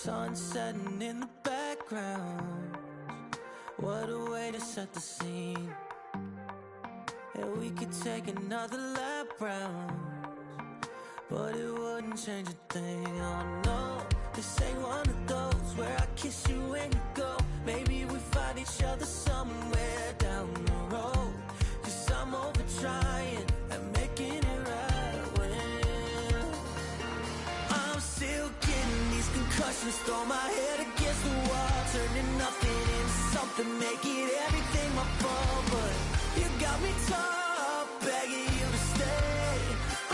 Sun setting in the background. What a way to set the scene. And we could take another lap round, but it wouldn't change a thing. Oh no, this ain't one of those where I kiss you when you go. Maybe we find each other somewhere down the road. Cause I'm over trying and making it right when I'm still getting these concussions. Throw my head against the wall, turning nothing into something, making everything my fault. But you got me top, begging you to stay.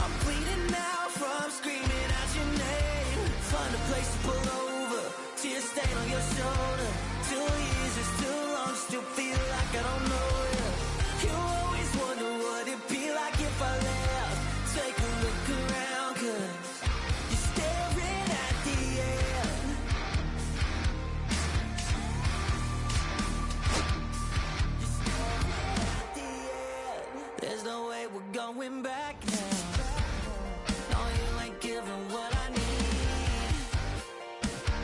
I'm bleeding now from screaming out your name. Find a place to pull over, tear stain on your shoulder. 2 years is too long, still feel like I don't know you. You always wonder what it'd be like if I left. Take a look around, cause you're staring at the end. You're staring at the end. There's no way we're going back now. No, you ain't giving what I need.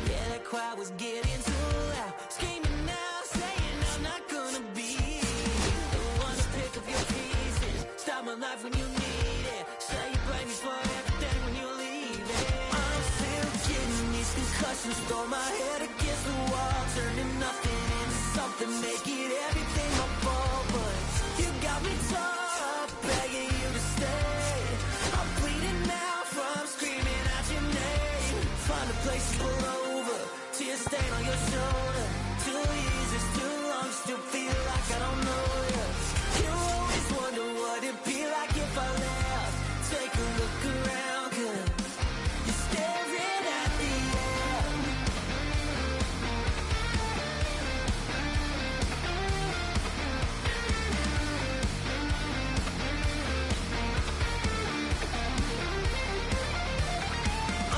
Yeah, that crowd was getting too loud, screaming now, saying I'm not gonna be the one to pick up your pieces, stop my life when you need it, say you blame me for everything when you leave it. I'm still getting these concussions, throw my head against the wall, turning nothing into something, making everything my fault. But you got me top, begging you to stay. I'm bleeding now from screaming out your name. Find a place to pull over, tear stain on your shoulder. 2 years is too long, still feel like I don't know you. You always wonder what it'd be like if I left. Take a look around, cause you're staring at the end.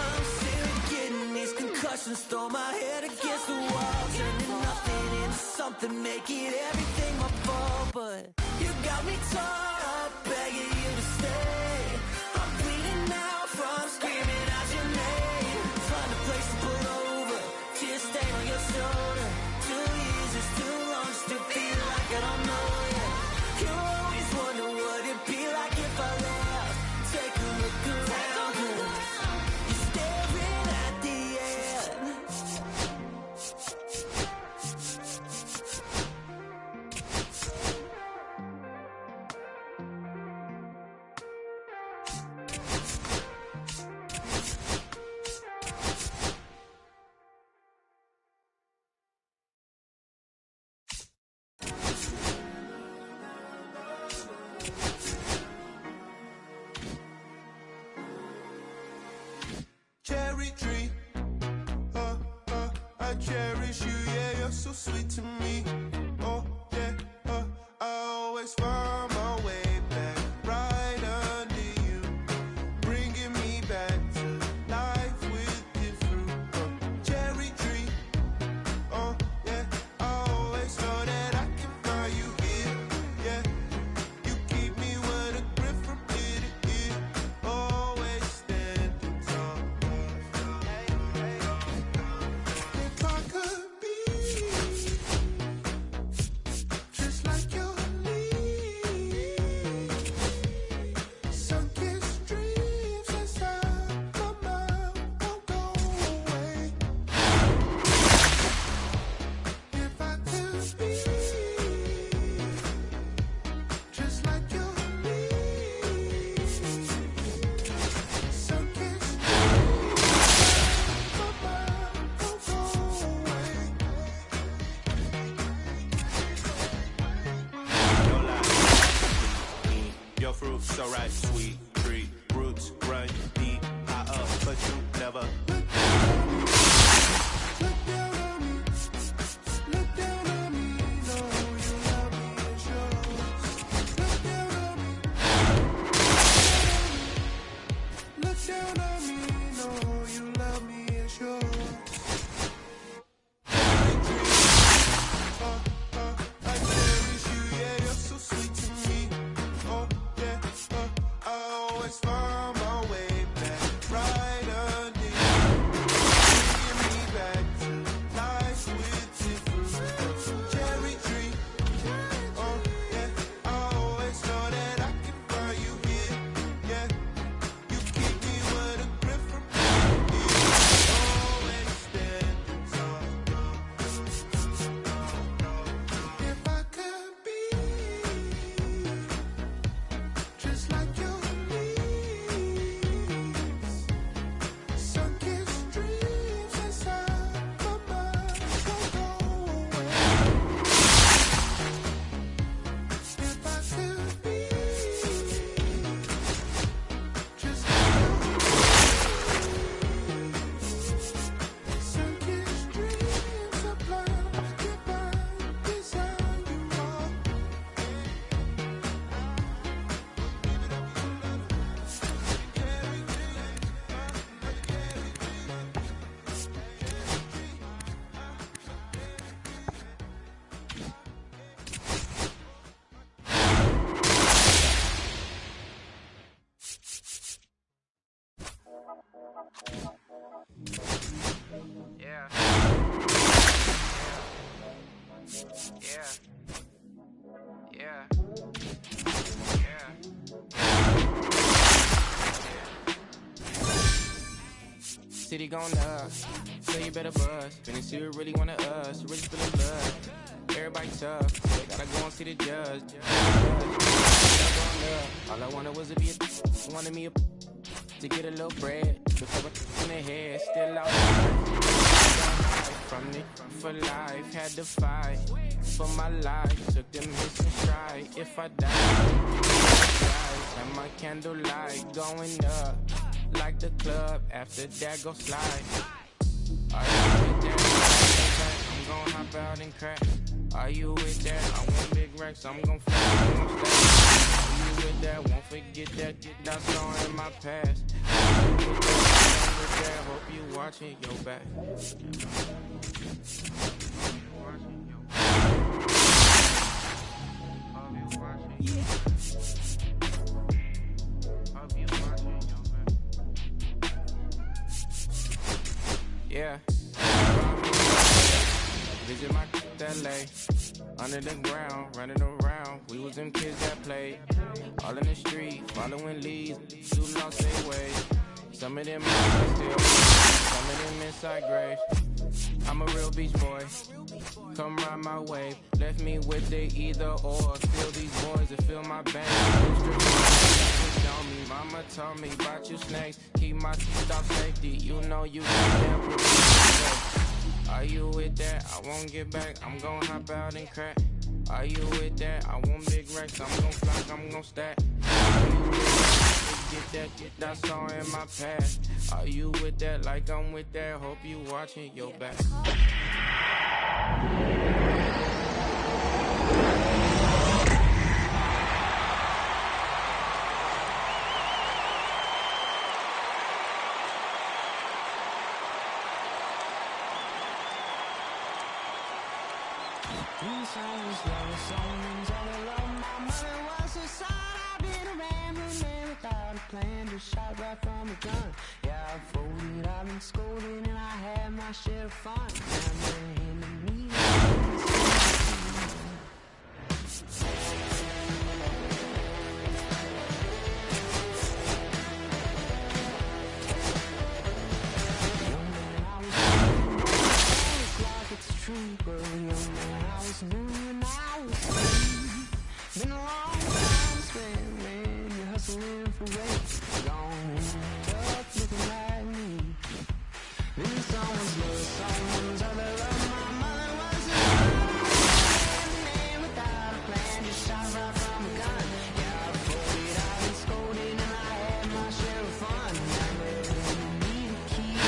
I'm still getting these concussions, throw my head against the wall, turning nothing into something, making everything my fault. But you got me top, begging you to stay. I'm bleeding now from screaming out your name. Find a place to pull over, tear stain on your shoulder. 2 years is too long, still feel like I don't know you. You always wonder what it'd be like if I left. Take a look around, cause you're staring at the end. Cherry tree, I cherish you, yeah, you're so sweet to me. Oh, yeah, I always find my way back right under you, bringing me back to life with your fruit. Cherry tree, oh, yeah, I always know that I can find you here, yeah. You keep me with a grip from ear to ear, always standing tall. If I could be just like your leaves, sunken streams inside my mind won't go away. If I could be just like your leaves, sunken streams my mind won't go away. No lie. Your fruit so right, sweet tree roots run deep, high up, but you never. Look down on me, look down on me, know you love me, it's yours. Look down on me, look down on me, know you love me, it's yours. I cherish you, yeah, you're so sweet to me. Oh, yeah, I already gone up, so you better buzz. Finna see who really wanted us, who really spilling blood. Everybody tough, so they gotta go and see the judge. All I wanted was to be wanted me to get a little bread. Before in the head, still out from me for life. Had to fight for my life. Took them hits and stride. If I die, and my candlelight going up like the club. After that, go slide. Are you with that? I'm gon' hop out and crack. Are you with that? I want big racks. I'm gon' fly. I'm gon' stack. Are you with that? Won't forget that. That's all in my past. Are you with that? Hope you watching your back. Yeah. Visit my LA. Under the ground, running around. We was them kids that played. All in the street, following leads. Who lost their way. Some of them outside still. Some of them inside graves. I'm a real beach boy. Come ride my wave. Left me with the either or. Feel these boys that feel my bang. Mama told me about you snakes. Keep my teeth off safety. You know you can never be safe. Are you with that? I won't get back. I'm gon' hop out and crack. Are you with that? I want big racks. I'm gon' flock. I'm gon' stack. Are you with that? Get that's all in my past. Are you with that? Like I'm with that. Hope you watching your back. Someone's love, someone's other love. My mother was a son. I've been a rambling man without a plan. Just shot right from a gun. Yeah, I've folded, I've been scolded, and I had my share of fun. Now they're handing me it's true, but young man, I was new and I was free. Been a long time spent, man, you're hustling for rates. Gone and up looking like me. Then someone's love, someone's other love. My mother was a man without a plan, just shot right from a gun. Yeah, I folded, I've been scolded, and I had my share of fun. Now they need a key.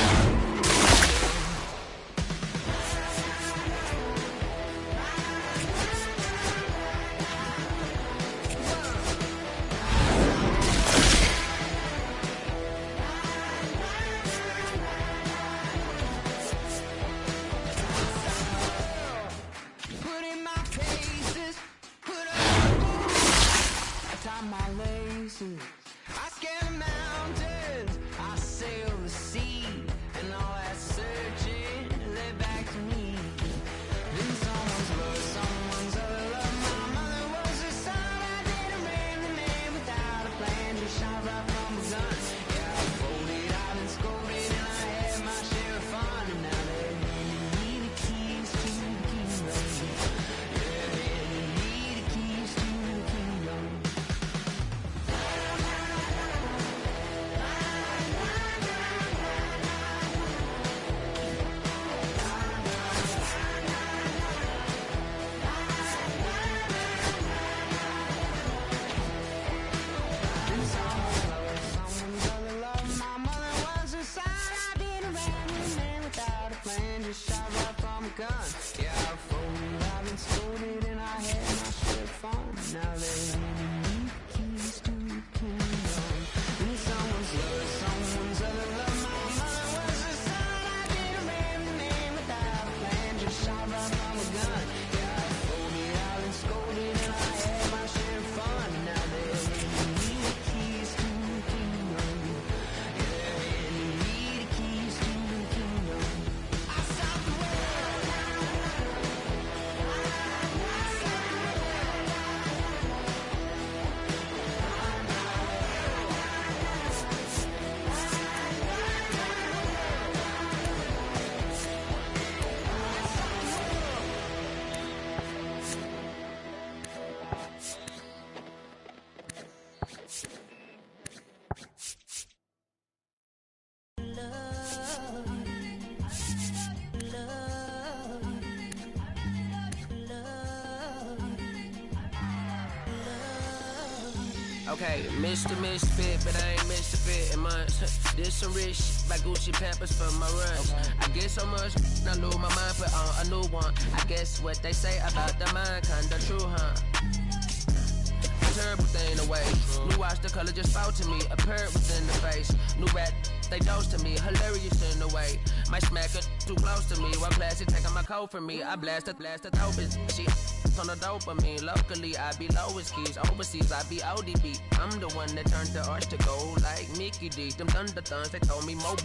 My laces, I scale the mountains, I sail the sea, and all that searching led back to me. Then someone's love, someone's other love. My mother was a son. I didn't ram the man without a plan, just shot right from a gun. Yeah, I folded, I've been scolded, and I had my share of fun. And now they handing me the keys to the kingdom. Yeah, handing me the keys to the kingdom. Just shot right from a gun. Yeah, I've folded, I've been scolded, and I had my share of fun. Now they handing me the keys to the kingdom. And someone's love, someone's other love. My mother was a son. I didn't ram the man without a plan. Just shot right from a gun. Yeah, I've folded, I've been scolded, and I had my share of fun. Now they handing me the keys to the kingdom. Yeah, they're handing me the keys to the kingdom. Okay, Mr. Misfit, but I ain't Mr. Fit in months. This some rich by Gucci Pampers for my runs. I get so much, I lose my mind, put on a new one. I guess what they say about the mind, kinda true, huh? Terrible thing away. New watch, the color just fall to me. A parrot was in the face. New rat, they dose to me. Hilarious in the way. My smacker too close to me. One classic taking my coat from me. I blast dope is she on the dopamine. Locally, I be lowest keys. Overseas, I be ODB. I'm the one that turned the arch to gold like Mickey D. Them thunder thuns, they told me more.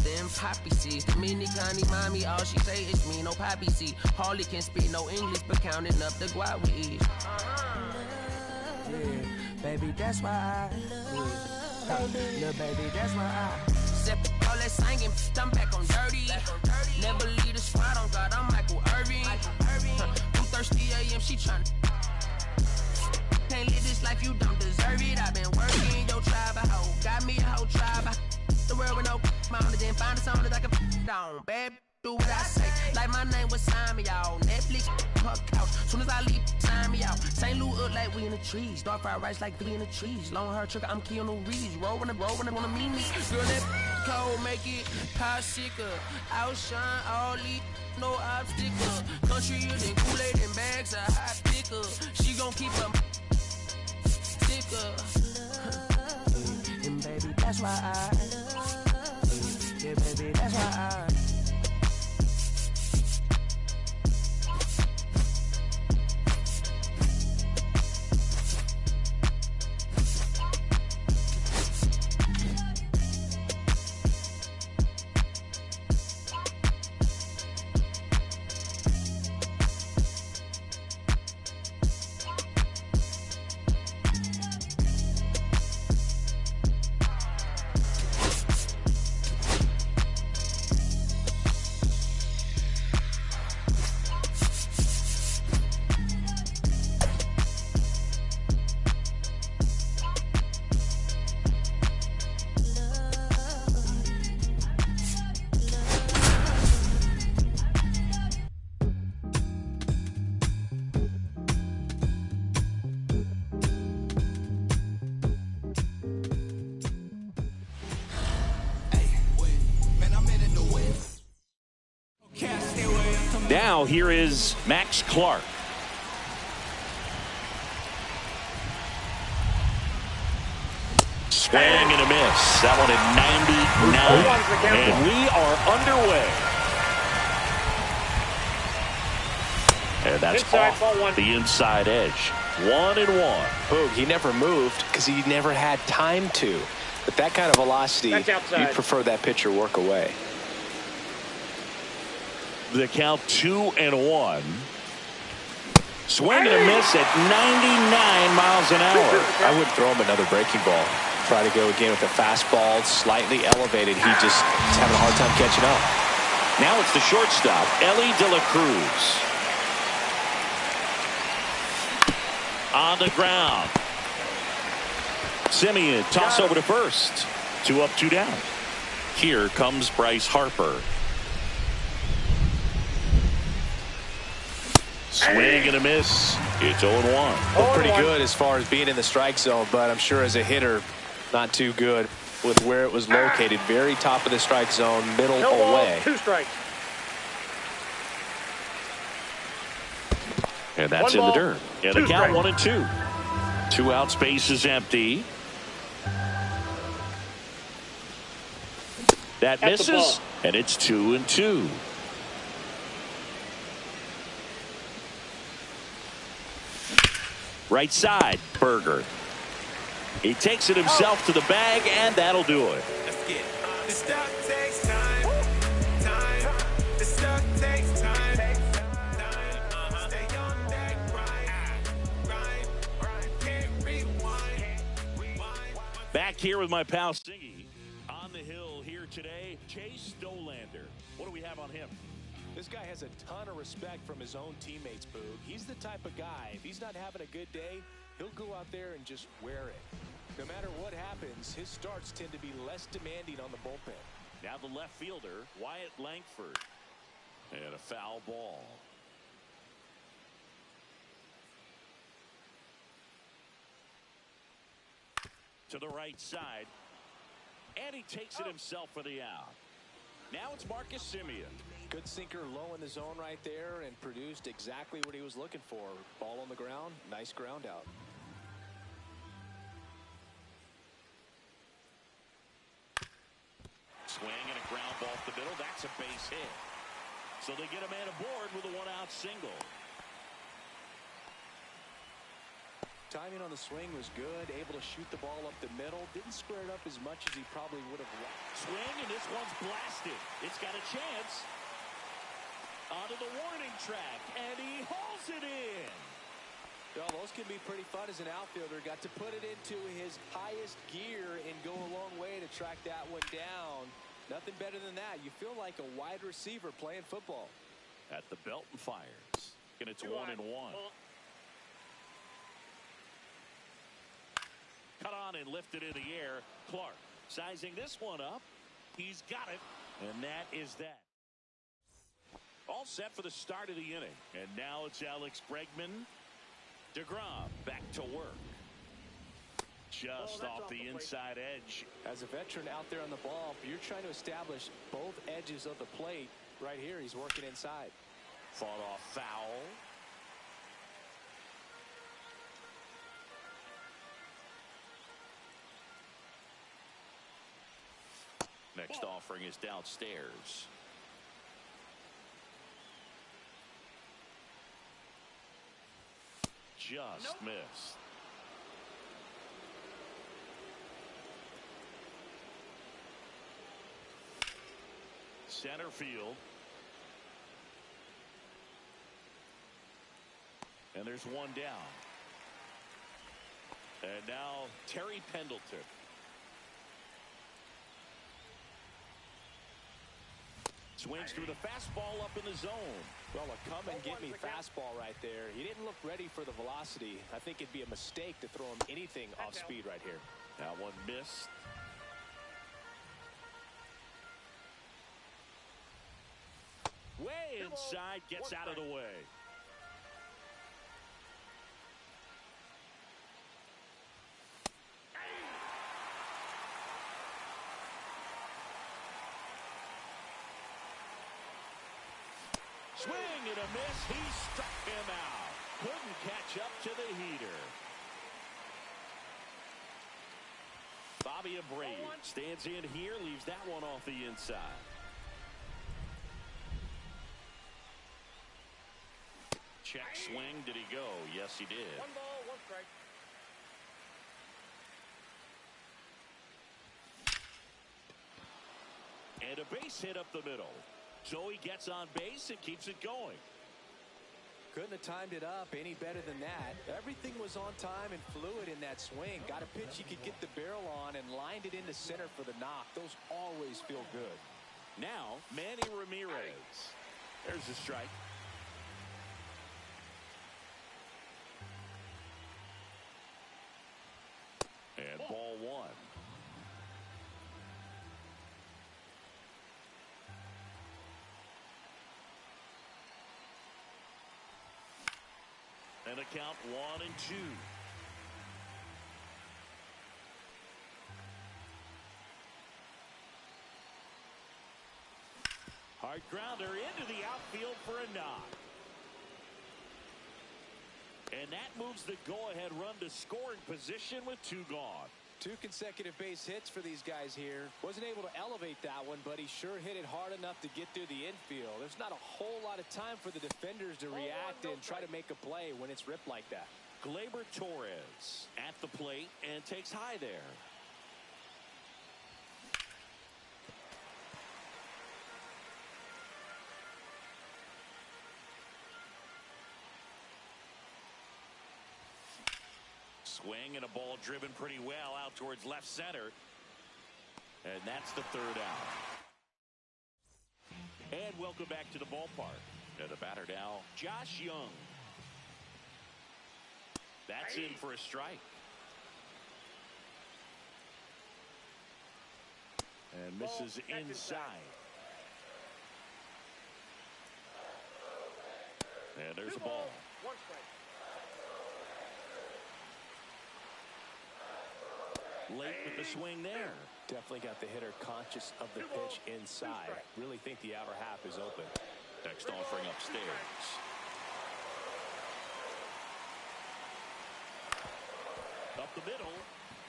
Them poppy seeds, the mini Connie mommy, all she say is me, no poppy seed. Harley can speak no English, but counting up the guap with ease. Yeah, baby, that's why I little baby, that's why I step all that singing, I'm back on dirty. Never leave the spot on God, I'm Michael Irving. 2:30 a.m. she tryna can't live this life, you don't deserve it. I've been working your tribe, a hoe got me a whole tribe. The world with no mount, then find a song that I can down, babe. Do what I say, like my name was Simon, y'all. Netflix, her couch. Soon as I leave, sign me out. St. Louis up like we in the trees. Dark fried rice like we in the trees. Long hair trigger, I'm Keanu Reeves. Rolling, wanna meet me. Girl, that cold, make it pop sicker. Outshine all these, no obstacle. Country, you then Kool-Aid and bags, a hot picker. She gon' keep her sticker. And baby, that's why yeah, baby, that's why Now, here is Max Clark. Swing and a miss. That one at 99. And we are underway. And that's off the inside edge. 1-1. Boog, he never moved because he never had time to. But that kind of velocity, you'd prefer that pitcher work away. The count 2-1. Swing and a miss at 99 miles an hour. I would throw him another breaking ball. Try to go again with the fastball slightly elevated. He just is having a hard time catching up. Now it's the shortstop, Ellie De La Cruz. On the ground. Simeon, toss over to first. 2 up, 2 down. Here comes Bryce Harper. Swing and a miss. It's 0-1. Well, pretty good as far as being in the strike zone, but I'm sure as a hitter, not too good with where it was located. Very top of the strike zone, middle away. 2 strikes. And that's in the dirt. And the count 1-2. 2 out, space is empty. That misses, and it's 2-2. Right side, Berger. He takes it himself to the bag, and that'll do it. Let's get it. The stuff takes time. The stuff takes time. Stay on that grind. Can't rewind. Back here with my pal Stingy. On the hill here today, Chase Dollander. What do we have on him? This guy has a ton of respect from his own teammates, Boog. He's the type of guy, if he's not having a good day, he'll go out there and just wear it. No matter what happens, his starts tend to be less demanding on the bullpen. Now the left fielder, Wyatt Langford. And a foul ball. to the right side. And he takes it himself for the out. Now it's Marcus Semien. Good sinker low in the zone right there and produced exactly what he was looking for. Ball on the ground. Nice ground out. Swing and a ground ball up the middle. That's a base hit. So they get a man aboard with a one-out single. Timing on the swing was good. Able to shoot the ball up the middle. Didn't square it up as much as he probably would have liked. Swing, and this one's blasted. It's got a chance. Onto the warning track, and he hauls it in. Well, those can be pretty fun as an outfielder. Got to put it into his highest gear and go a long way to track that one down. Nothing better than that. You feel like a wide receiver playing football. At the belt and fires. And it's 1-1. Cut on and lifted in the air. Clark sizing this one up. He's got it. And that is that. All set for the start of the inning. And now it's Alex Bregman. DeGrom back to work. Just off the inside edge. As a veteran out there on the ball, you're trying to establish both edges of the plate. Right here, he's working inside. Fought off foul. Next offering is downstairs. Just missed. Center field. And there's one down. And now Terry Pendleton. Swings through the fastball up in the zone. Well, a come-and-get-me fastball right there. He didn't look ready for the velocity. I think it'd be a mistake to throw him anything off speed right here. That one missed. Way inside, gets out of the way. Swing and a miss. He struck him out. Couldn't catch up to the heater. Bobby Abreu stands in here, leaves that one off the inside. Check swing. Did he go? Yes, he did. 1 ball, 1 strike. And a base hit up the middle. So he gets on base and keeps it going. Couldn't have timed it up any better than that. Everything was on time and fluid in that swing. Got a pitch he could get the barrel on and lined it into center for the knock. Those always feel good. Now, Manny Ramirez. There's the strike. And ball one. And a count 1-2. Hard grounder into the outfield for a knock. And that moves the go-ahead run to scoring position with 2 gone. 2 consecutive base hits for these guys here. Wasn't able to elevate that one, but he sure hit it hard enough to get through the infield. There's not a whole lot of time for the defenders to react and try to make a play when it's ripped like that. Gleyber Torres at the plate and takes high there. Swing and a ball driven pretty well out towards left center. And that's the 3rd out. And welcome back to the ballpark. And the batter now, Josh Young. That's in for a strike. And misses inside. And there's a ball. 1 strike. late with the swing there. Definitely got the hitter conscious of the pitch inside. Really think the outer half is open. Next offering upstairs. Up the middle.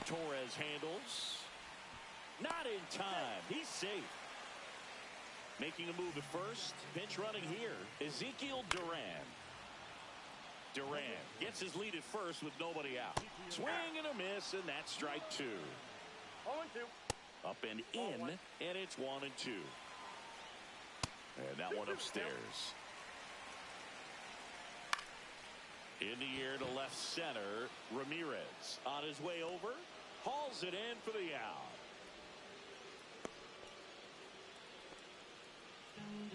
Torres handles. Not in time. He's safe. Making a move at first. Pinch running here. Ezekiel Duran. Duran gets his lead at first with nobody out. Swing and a miss, and that's strike two. 0-2. Up and in, and it's 1-2. And that one upstairs. In the air to left center. Ramirez on his way over. Hauls it in for the out.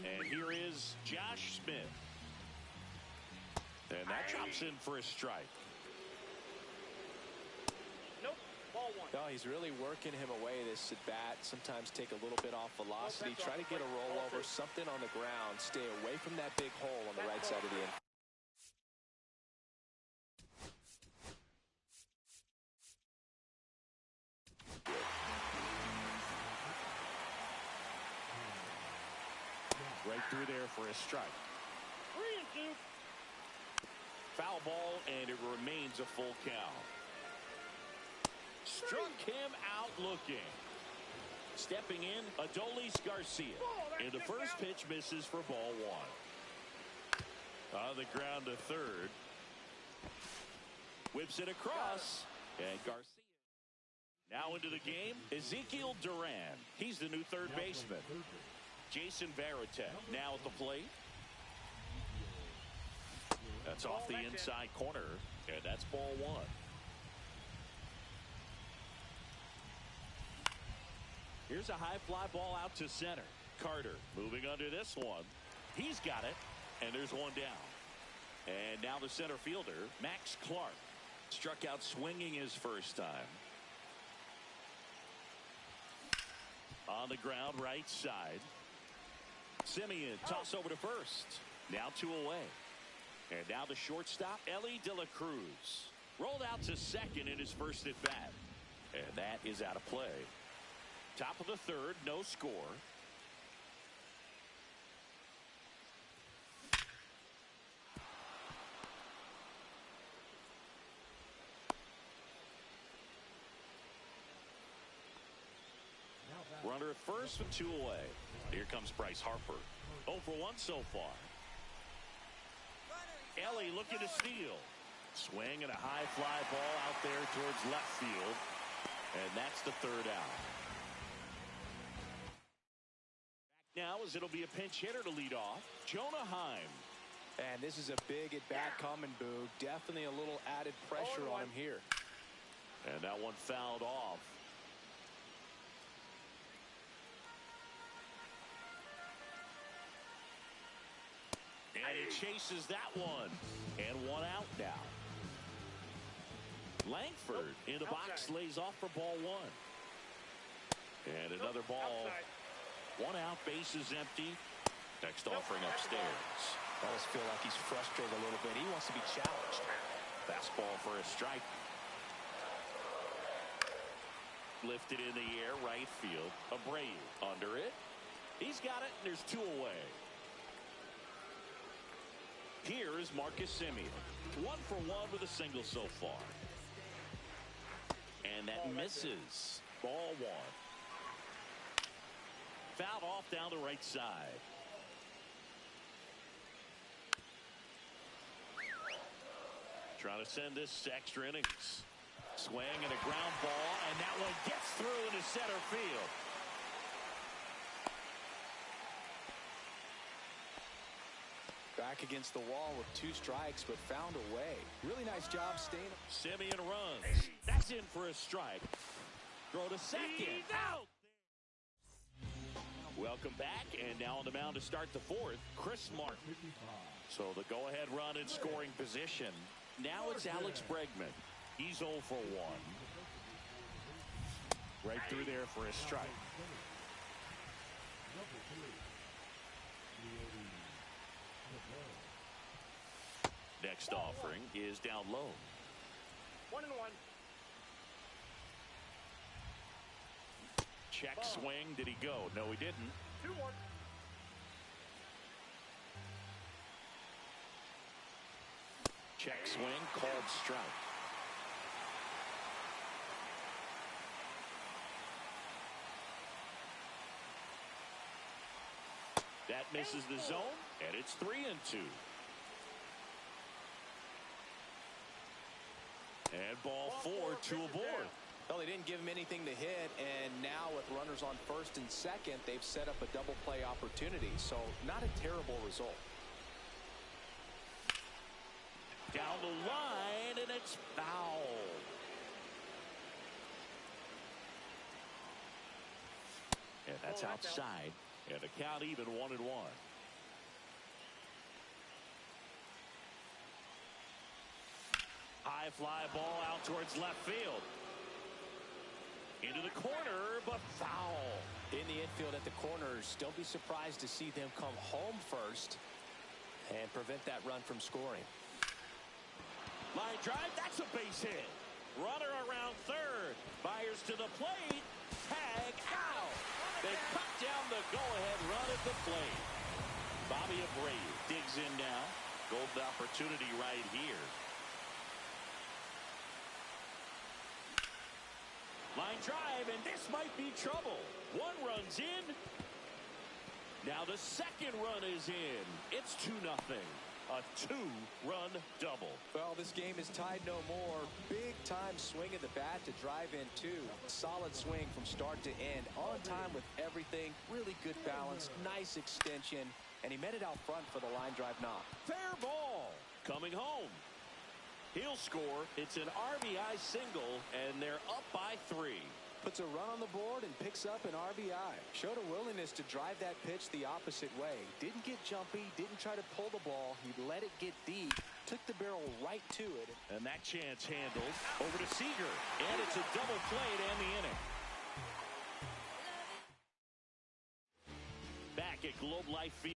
And here is Josh Smith. And that drops in for a strike. Nope. Ball one. No, he's really working him away this at bat. Sometimes take a little bit off velocity. Try to get a rollover, something on the ground. Stay away from that big hole on the right side of the infield. Right through there for a strike. 3-2. Foul ball, and it remains a full count. Struck him out looking. Stepping in, Adolis Garcia. And the first pitch misses for ball one. On the ground to third. Whips it across. And Garcia. Now into the game, Ezekiel Duran. He's the new third baseman. Jason Varitek now at the plate. That's off the inside corner, and that's ball one. Here's a high fly ball out to center. Carter moving under this one. He's got it, and there's one down. And now the center fielder, Max Clark. Struck out swinging his first time. On the ground, right side. Simeon toss over to first. Now 2 away. And now the shortstop, Ellie De La Cruz. Rolled out to second in his first at bat. And that is out of play. Top of the third, no score. Runner at first with 2 away. Here comes Bryce Harper. 0 for 1 so far. Ellie looking to steal. Swing and a high fly ball out there towards left field. And that's the third out. Back now as it'll be a pinch hitter to lead off. Jonah Heim. And this is a big at bat coming, Boog. Definitely a little added pressure on him here. And that one fouled off. And he chases that one. And 1 out now. Langford in the box lays off for ball 1. And another ball. 1 out, bases empty. Next offering upstairs. I almost feel like he's frustrated a little bit. He wants to be challenged. Fastball for a strike. Lifted in the air, right field. Abreu under it. He's got it, and there's 2 away. Here is Marcus Simeon. 1 for 1 with a single so far. And that misses. Ball 1. Fouled off down the right side. Trying to send this to extra innings. Swing and a ground ball, and that one gets through into center field. Back against the wall with 2 strikes, but found a way. Really nice job staying. Simeon runs. That's in for a strike. Throw to second. He's out. Welcome back, and now on the mound to start the 4th, Chris Martin. So the go-ahead run in scoring position. Now it's Alex Bregman. He's 0 for 1. Right through there for a strike. Next offering is down low. 1-1. Check swing. Did he go? No, he didn't. 2-1. Check swing. Called strike. That misses the zone, and it's 3-2. And ball 4, 2 aboard. Well, they didn't give him anything to hit, and now with runners on first and second, they've set up a double play opportunity. So not a terrible result. Down the line, and it's foul. And that's outside. And the count even 1-1. High fly ball out towards left field. Into the corner, but foul. In the infield at the corners, don't be surprised to see them come home first and prevent that run from scoring. Line drive, that's a base hit. Runner around third. Fires to the plate. Tag out. They cut down the go-ahead run at the plate. Bobby Abreu digs in now. Golden opportunity right here. Line drive, and this might be trouble. One run's in. Now the second run is in. It's 2-0. A 2-run double. Well, this game is tied no more. Big time swing at the bat to drive in 2. Solid swing from start to end. On time with everything. Really good balance. Nice extension. And he met it out front for the line drive knock. Fair ball. Coming home. He'll score. It's an RBI single, and they're up by 3. Puts a run on the board and picks up an RBI. Showed a willingness to drive that pitch the opposite way. Didn't get jumpy, didn't try to pull the ball. He let it get deep, took the barrel right to it. And that chance handled over to Seager. And it's a double play to end the inning. Back at Globe Life Field.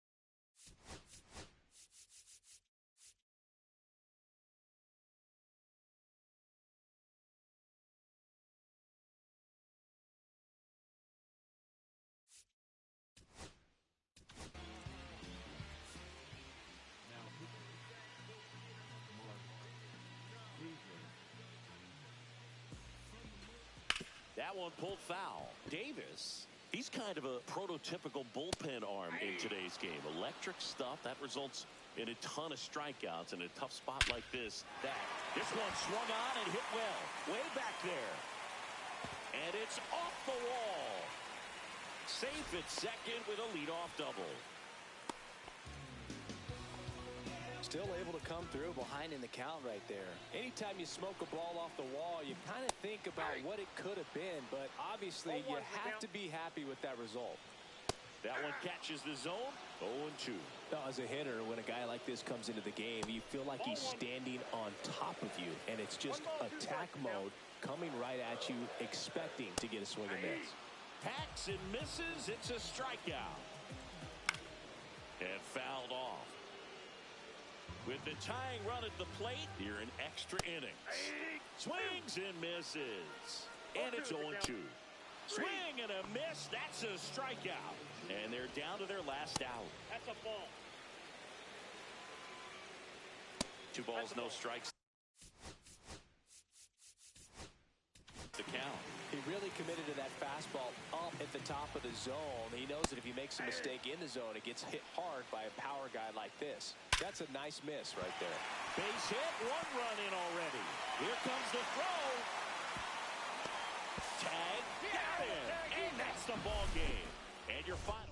That one pulled foul. Davis, he's kind of a prototypical bullpen arm in today's game. Electric stuff that results in a ton of strikeouts in a tough spot like this. This one swung on and hit well. Way back there. And it's off the wall. Safe at second with a leadoff double. Still able to come through behind in the count right there. Anytime you smoke a ball off the wall, you kind of think about what it could have been, but obviously you have to be happy with that result. That one catches the zone. 0-2. Now, as a hitter, when a guy like this comes into the game, you feel like he's standing on top of you, and it's just attack mode coming right at you, expecting to get a swing and miss. Hacks and misses. It's a strikeout. And fouled off. With the tying run at the plate, here in extra innings. Swings and misses. And it's 0-2. Swing and a miss. That's a strikeout. And they're down to their last out. That's a ball. 2 balls, no strikes. The count. He really committed to that fastball up at the top of the zone. He knows that if he makes a mistake in the zone, it gets hit hard by a power guy like this. That's a nice miss right there. Base hit, 1 run in already. Here comes the throw. Tag, got him. And that's the ball game. And your final.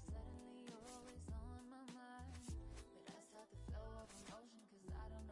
Suddenly you're always on my mind, but I start the flow of emotion 'cause I don't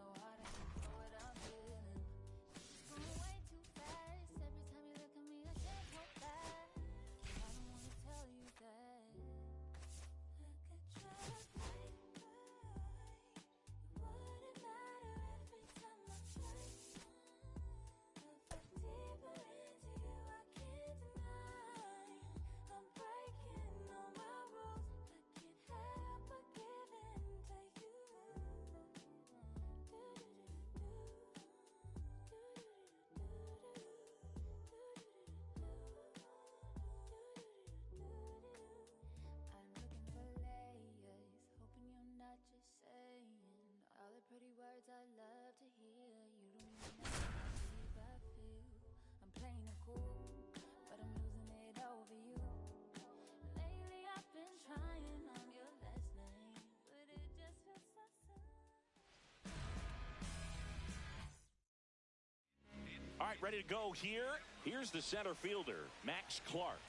ready to go here. Here's the center fielder, Max Clark.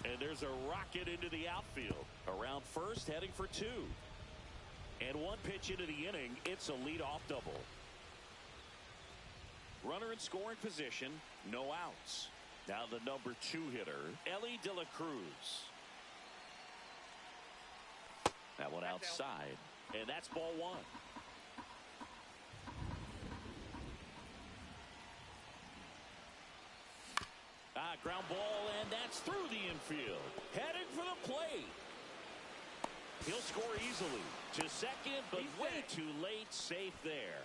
And there's a rocket into the outfield. Around first, heading for two. And one pitch into the inning, it's a leadoff double. Runner in scoring position, no outs. Now the number 2 hitter, Elly De La Cruz. That one outside, and that's ball 1. Ground ball, and that's through the infield. Heading for the plate. He'll score easily. To second, but way too late. Safe there.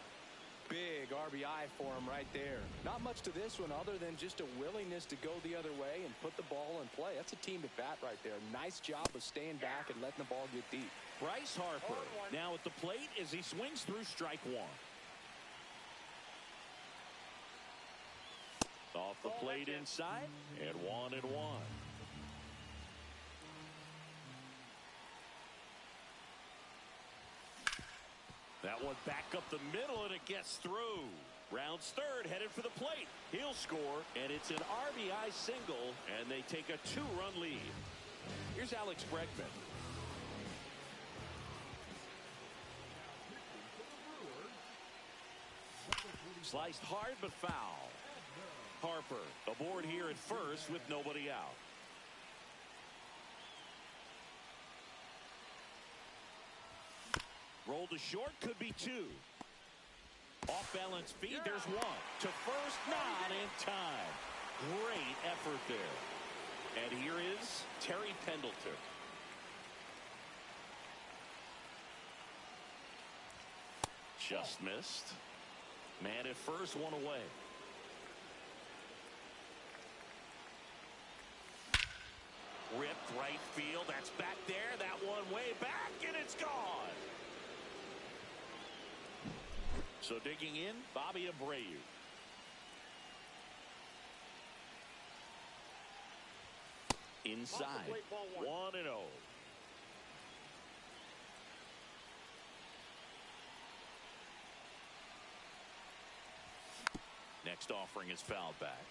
Big RBI for him right there. Not much to this one other than just a willingness to go the other way and put the ball in play. That's a team at bat right there. Nice job of staying back and letting the ball get deep. Bryce Harper now at the plate as he swings through strike 1. Off the plate inside, and 1-1. That one back up the middle, and it gets through. Rounds third, headed for the plate. He'll score, and it's an RBI single, and they take a 2-run lead. Here's Alex Bregman. Sliced hard but foul. Harper aboard here at first with nobody out. Roll to short, could be 2. Off balance feed, there's 1. To first, not in time. Great effort there. And here is Terry Pendleton. Just missed. Man at first, 1 away. Ripped right field. That's back there. That one way back, and it's gone. So digging in, Bobby Abreu. Inside, 1-0. Next offering is fouled back.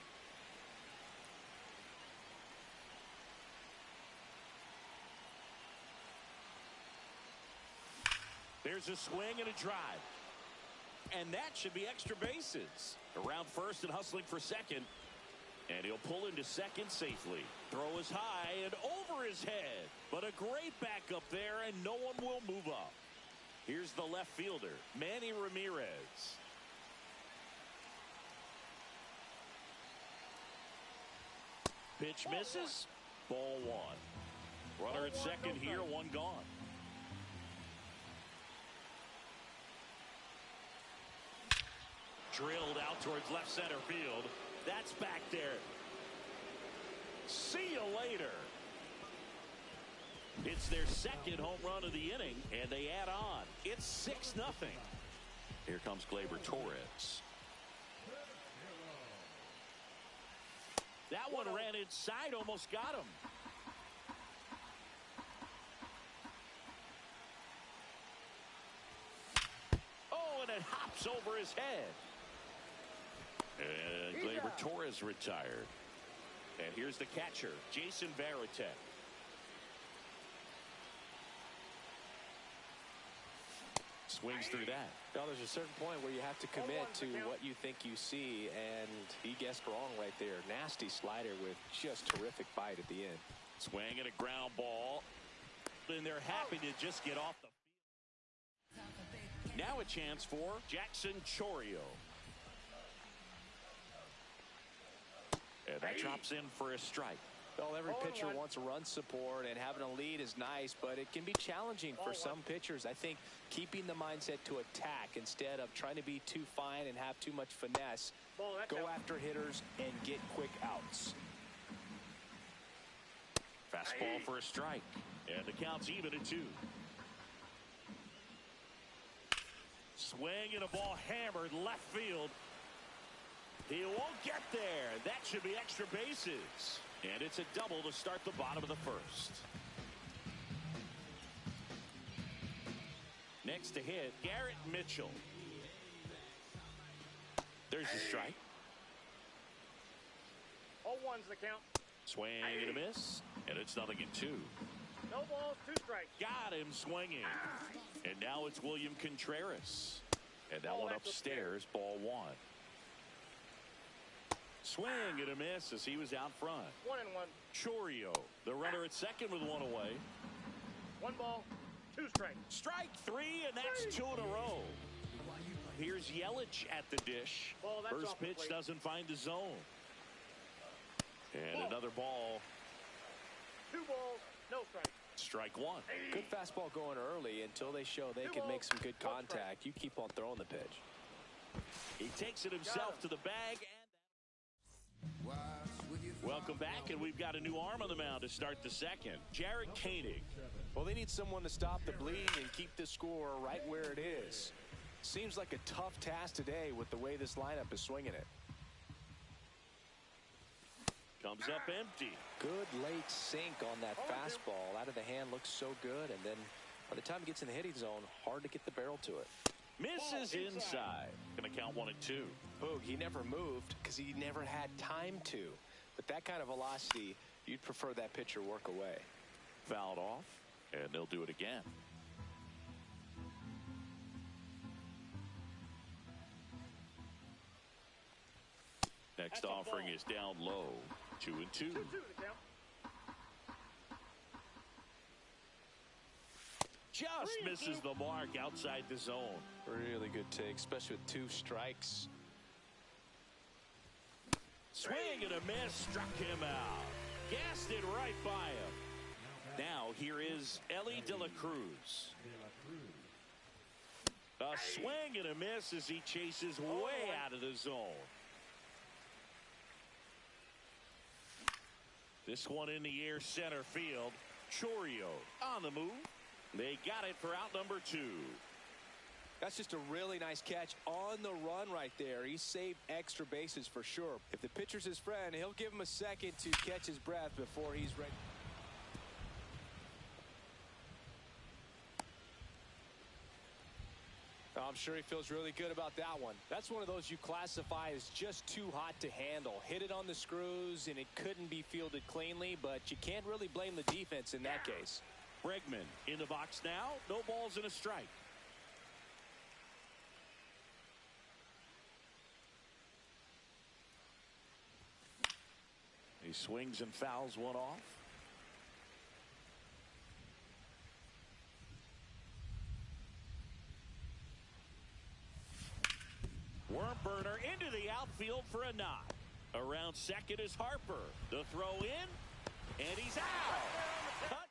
There's a swing and a drive. And that should be extra bases. Around first and hustling for second. And he'll pull into second safely. Throw is high and over his head. But a great backup there, and no one will move up. Here's the left fielder, Manny Ramirez. Pitch misses. Ball 1. Runner at second here, 1 gone. Drilled out towards left center field. That's back there. See you later. It's their second home run of the inning, and they add on. It's 6-0. Here comes Gleyber Torres. That one ran inside, almost got him. Oh, and it hops over his head. And Gleyber Torres retired. And here's the catcher, Jason Varitek. Swings through that. Well, there's a certain point where you have to commit to what you think you see, and he guessed wrong right there. Nasty slider with just terrific bite at the end. Swing and a ground ball. And they're happy to just get off the field. Now a chance for Jackson Chourio. And that drops in for a strike. Well, every pitcher wants run support, and having a lead is nice, but it can be challenging for some pitchers. I think keeping the mindset to attack instead of trying to be too fine and have too much finesse. Go after hitters and get quick outs. Fastball for a strike. And the count's even at 2. Swing and a ball hammered left field. He won't get there. That should be extra bases. And it's a double to start the bottom of the first. Next to hit, Garrett Mitchell. There's the strike. 0-1's the count. Swing and a miss, and it's 0-2. No balls, 2 strikes. Got him swinging. And now it's William Contreras. And that one upstairs, ball 1. Swing and a miss as he was out front. 1-1. Chourio, the runner at second with 1 away. 1 ball, 2 strikes. Strike 3, and that's 2 in a row. Here's Yelich at the dish. Ball, that's First off the pitch plate. doesn't find the zone. And Ball. another ball. 2 balls, no strikes. Strike 1. Good fastball going early until they show they can make some good contact. You keep on throwing the pitch. He takes it himself to the bag. And welcome back, and we've got a new arm on the mound to start the second. Jared Koenig. Well, they need someone to stop the bleeding and keep the score right where it is. Seems like a tough task today with the way this lineup is swinging it. Comes up empty. Good late sink on that fastball. Out of the hand, looks so good, and then by the time it gets in the hitting zone, hard to get the barrel to it. Misses inside. Gonna count 1 and 2. Boog, he never moved because he never had time to. With that kind of velocity, you'd prefer that pitcher work away. Fouled off, and they'll do it again. Next offering is down low. 2 and 2. 2-2 the count. Just misses the mark outside the zone. Really good take, especially with 2 strikes. Swing and a miss, struck him out. Gassed it right by him. Now here is Ellie De La Cruz. A swing and a miss as he chases way out of the zone. This one in the air, center field. Chourio on the move. They got it for out number 2. That's just a really nice catch on the run right there. He saved extra bases for sure. If the pitcher's his friend, he'll give him a second to catch his breath before he's ready. I'm sure he feels really good about that one. That's one of those you classify as just too hot to handle. Hit it on the screws, and it couldn't be fielded cleanly, but you can't really blame the defense in that case. Bregman in the box now. No balls and a strike. He swings and fouls one off. Worm burner into the outfield for a knock. Around second is Harper. The throw in, and he's out. Cut.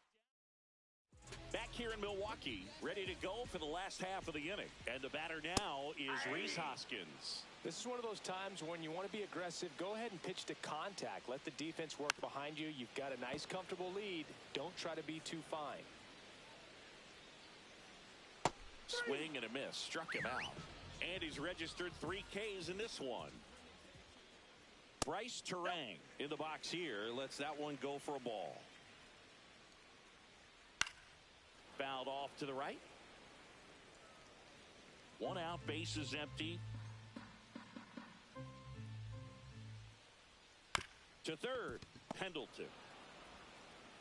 Back here in Milwaukee, ready to go for the last half of the inning. And the batter now is Rhys Hoskins. This is one of those times when you want to be aggressive. Go ahead and pitch to contact. Let the defense work behind you. You've got a nice, comfortable lead. Don't try to be too fine. Swing and a miss. Struck him out. And he's registered 3 Ks in this one. Bryce Turang in the box here. Lets that one go for a ball. Fouled off to the right. 1 out. Bases empty. To third, Pendleton.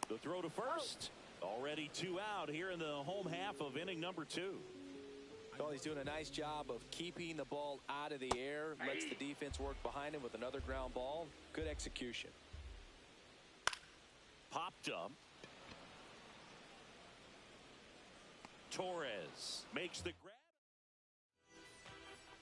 The throw to first. Already 2 out here in the home half of inning number 2. Well, he's doing a nice job of keeping the ball out of the air. Lets the defense work behind him with another ground ball. Good execution. Popped up. Torres makes the grab.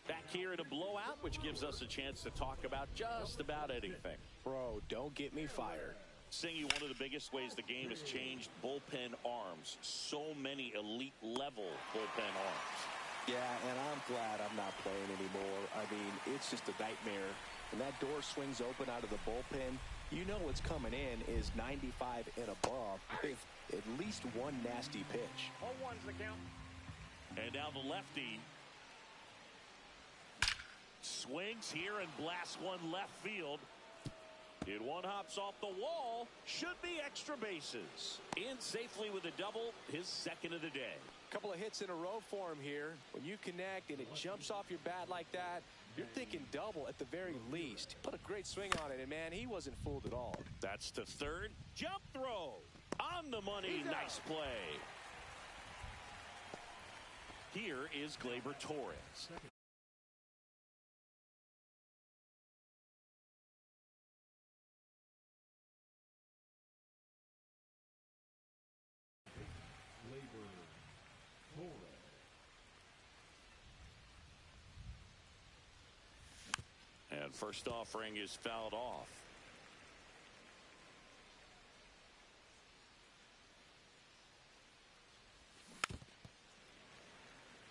Back here in a blowout, which gives us a chance to talk about just about anything. Bro, don't get me fired. Singy, one of the biggest ways the game has changed, bullpen arms. So many elite level bullpen arms. Yeah, and I'm glad I'm not playing anymore. I mean, it's just a nightmare. When that door swings open out of the bullpen, you know what's coming in is 95 and above with at least one nasty pitch. 0-1's the count. And now the lefty swings here and blasts one left field. It one hops off the wall. Should be extra bases. In safely with a double, his second of the day. Couple of hits in a row for him here. When you connect and it jumps off your bat like that, you're thinking double at the very least. Put a great swing on it, and man, he wasn't fooled at all. That's to third. Jump throw. On the money. Nice play. Here is Gleyber Torres. And first offering is fouled off.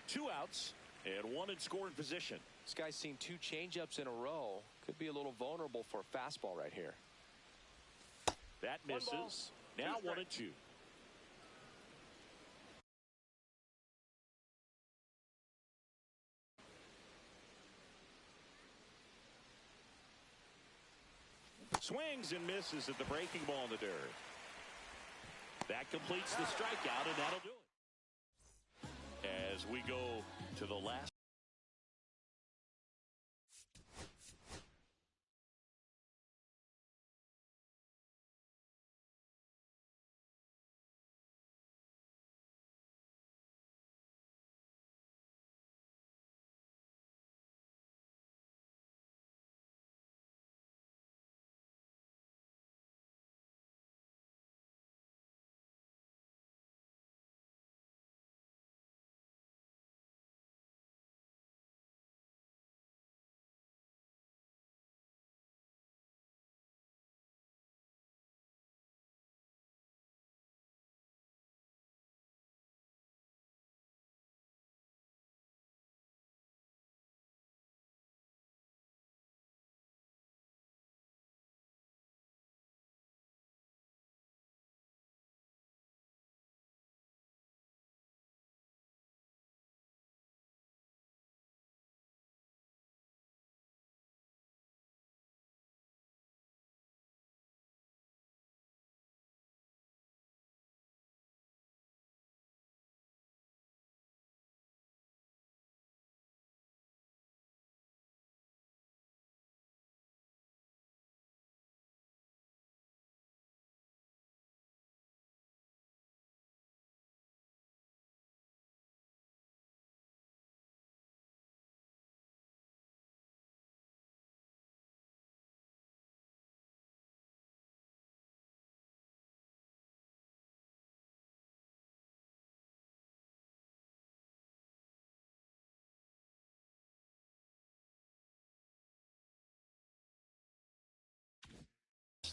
Two outs and one in scoring position. This guy's seen 2 changeups in a row. Could be a little vulnerable for a fastball right here. That misses. Now 1-2. Swings and misses at the breaking ball in the dirt. That completes the strikeout, and that'll do it. As we go to the last.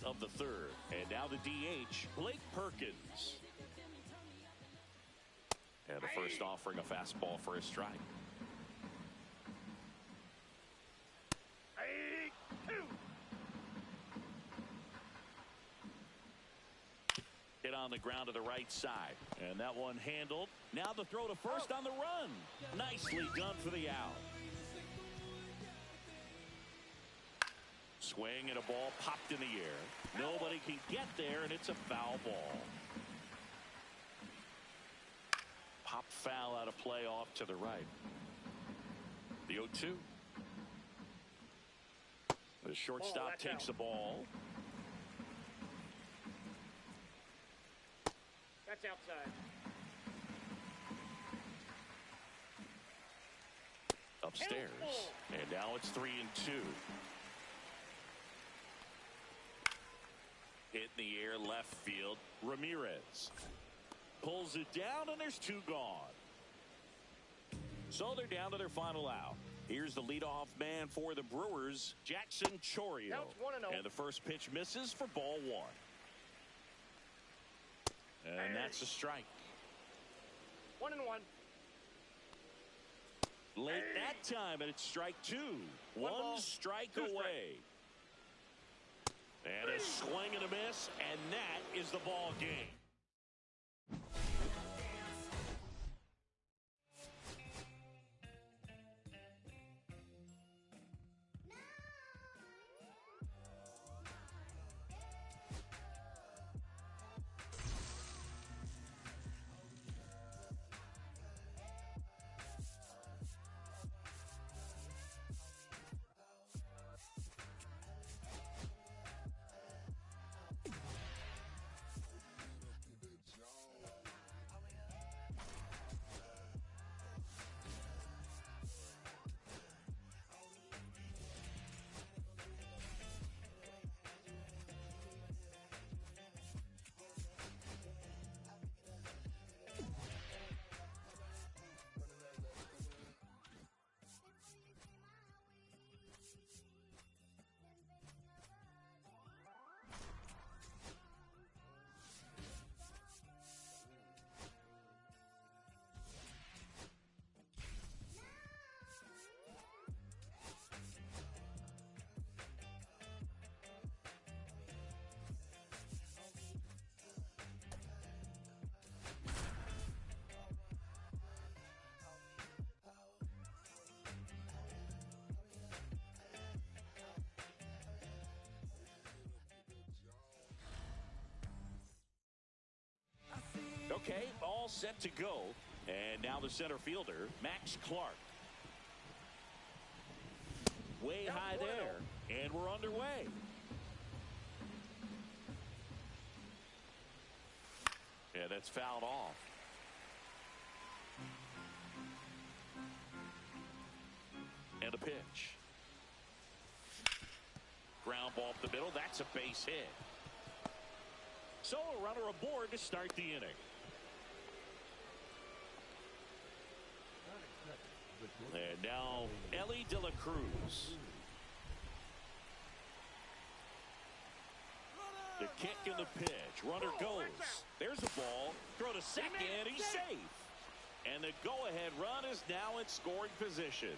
Of the third, and now the DH, Blake Perkins. And the first offering a fastball for a strike. Hit on the ground to the right side, and that one handled. Now the throw to first on the run. Nicely done for the out. Swing and a ball popped in the air. Nobody can get there, and it's a foul ball. Pop foul out of play off to the right. The 0-2. The shortstop takes the ball. That's outside. Upstairs. And now it's 3-2. Hit in the air left field. Ramirez pulls it down, and there's 2 gone. So they're down to their final out. Here's the leadoff man for the Brewers, Jackson Chourio. And the first pitch misses for ball 1. And that's a strike. 1-1. Late that time, and it's strike 2. One strike away. And a swing and a miss, and that is the ball game. Okay, all set to go. And now the center fielder, Max Clark. Way high there, and we're underway. Yeah, that's fouled off. And a pitch. Ground ball up the middle. That's a base hit. So a runner aboard to start the inning. And now Elly De La Cruz. The kick and the pitch. Runner goes. There's a ball. Throw to second. He's safe. And the go-ahead run is now in scoring position.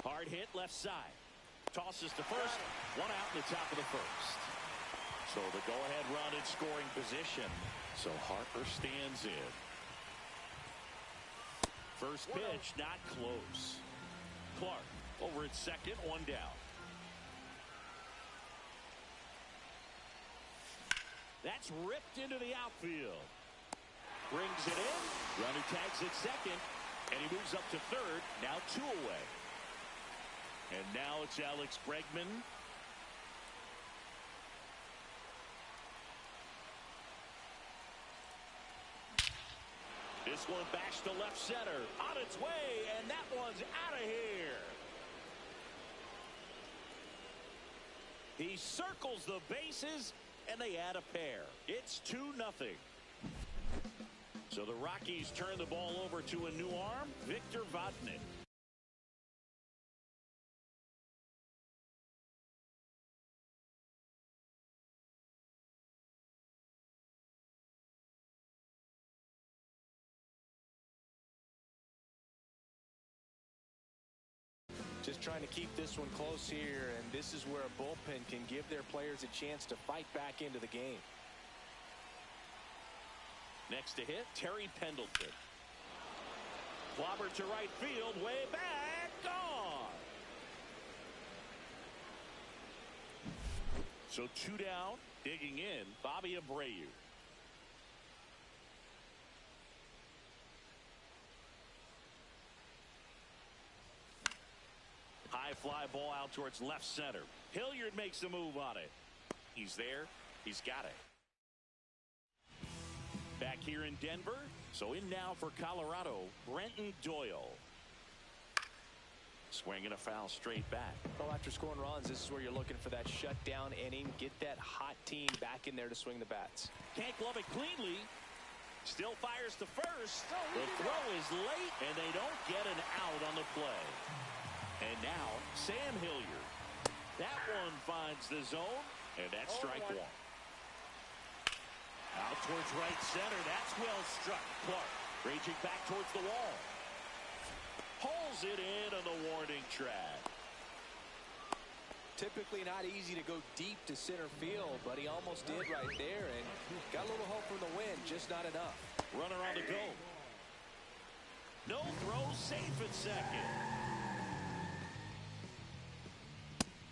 Hard hit left side. Tosses to first. One out in the top of the first. So the go-ahead run in scoring position. So Harper stands in. First pitch not close. Clark over at second, one down. That's ripped into the outfield. Brings it in. Runner tags at second. And he moves up to third. Now 2 away. And now it's Alex Bregman. This one bashed to left center. On its way, and that one's out of here. He circles the bases, and they add a pair. It's 2-0. So the Rockies turn the ball over to a new arm, Victor Vodnik. Just trying to keep this one close here, and this is where a bullpen can give their players a chance to fight back into the game. Next to hit, Terry Pendleton. Clobber to right field, way back, gone. So 2 down, digging in, Bobby Abreu. High fly ball out towards left center. Hilliard makes a move on it. He's there. He's got it. Back here in Denver. So in now for Colorado, Brenton Doyle. Swinging a foul straight back. Well, after scoring runs, this is where you're looking for that shutdown inning. Get that hot team back in there to swing the bats. Can't glove it cleanly. Still fires to first. The throw is late, and they don't get an out on the play. And now, Sam Hilliard. That one finds the zone, and that's strike one. Out towards right center. That's well struck. Clark raging back towards the wall. Pulls it in on the warning track. Typically not easy to go deep to center field, but he almost did right there, and got a little hope from the wind, just not enough. Runner on the go. No throw, safe at second.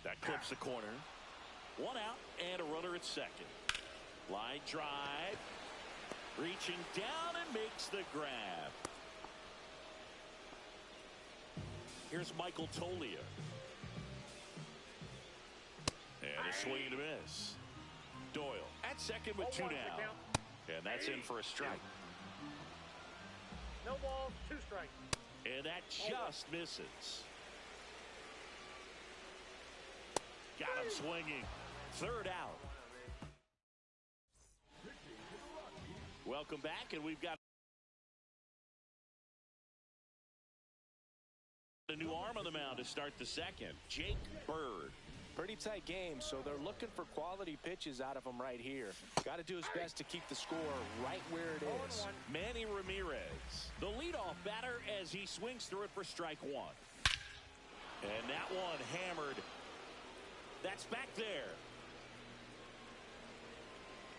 That clips the corner. One out and a runner at second. Line drive. Reaching down and makes the grab. Here's Michael Toglia. And a swing and a miss. Doyle at second with 2 down. And that's in for a strike. No balls, 2 strikes. And that just misses. Got him swinging. 3rd out. Welcome back, and we've got a new arm on the mound to start the second. Jake Bird. Pretty tight game, so they're looking for quality pitches out of him right here. Got to do his best to keep the score right where it is. Manny Ramirez, the leadoff batter, as he swings through it for strike 1. And that one hammered. That's back there.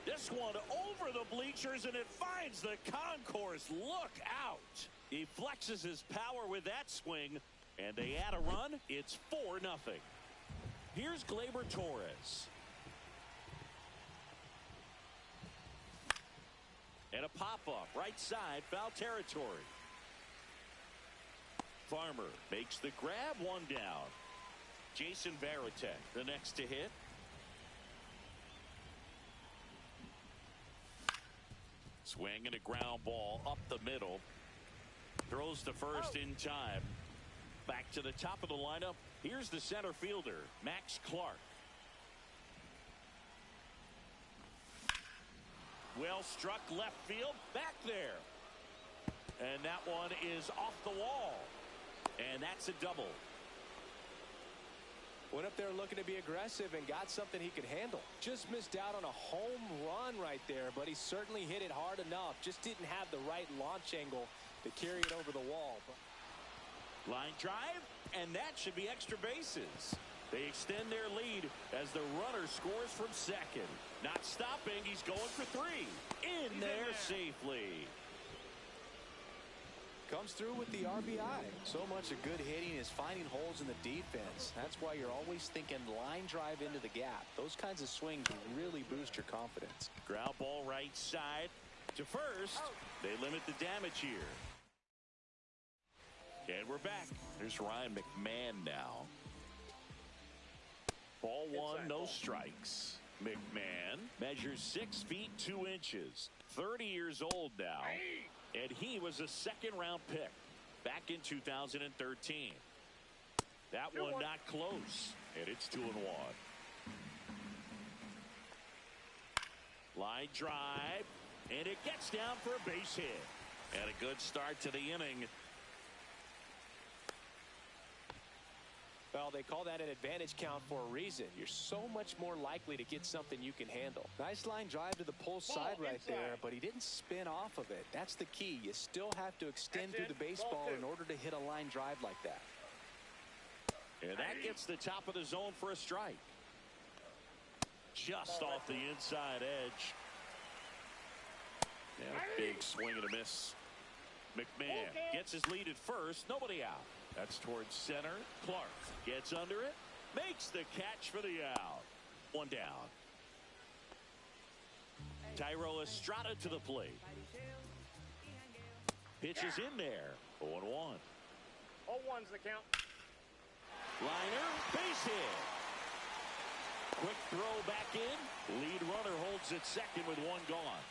This one over the bleachers, and it finds the concourse. Look out. He flexes his power with that swing, and they add a run. It's 4-0. Here's Gleyber Torres. And a pop-up right side, foul territory. Farmer makes the grab, one down. Jason Varitek, the next to hit. Swing and a ground ball up the middle. Throws to first in time. Back to the top of the lineup. Here's the center fielder, Max Clark. Well struck left field, back there. And that one is off the wall. And that's a double. Went up there looking to be aggressive and got something he could handle. Just missed out on a home run right there, but he certainly hit it hard enough. Just didn't have the right launch angle to carry it over the wall. Line drive, and that should be extra bases. They extend their lead as the runner scores from second. Not stopping, he's going for three. In there safely. Comes through with the RBI. So much of good hitting is finding holes in the defense. That's why you're always thinking line drive into the gap. Those kinds of swings really boost your confidence. Ground ball right side to first. They limit the damage here. And we're back. Here's Ryan McMahon now. Ball one, no strikes. McMahon measures 6 feet 2 inches. 30 years old now. And he was a second-round pick back in 2013. That one not close. And it's 2-1. Line drive. And it gets down for a base hit. And a good start to the inning. Well, they call that an advantage count for a reason. You're so much more likely to get something you can handle. Nice line drive to the pull side right there, but he didn't spin off of it. That's the key. You still have to extend through the baseball in order to hit a line drive like that. And that gets the top of the zone for a strike. Just off the inside edge. And a big swing and a miss. McMahon gets his lead at first. Nobody out. That's towards center. Clark gets under it. Makes the catch for the out. One down. Thairo Estrada to the plate. Pitch is in there. 0-1. 0-1's the count. Liner, base hit. Quick throw back in. Lead runner holds at second with one gone.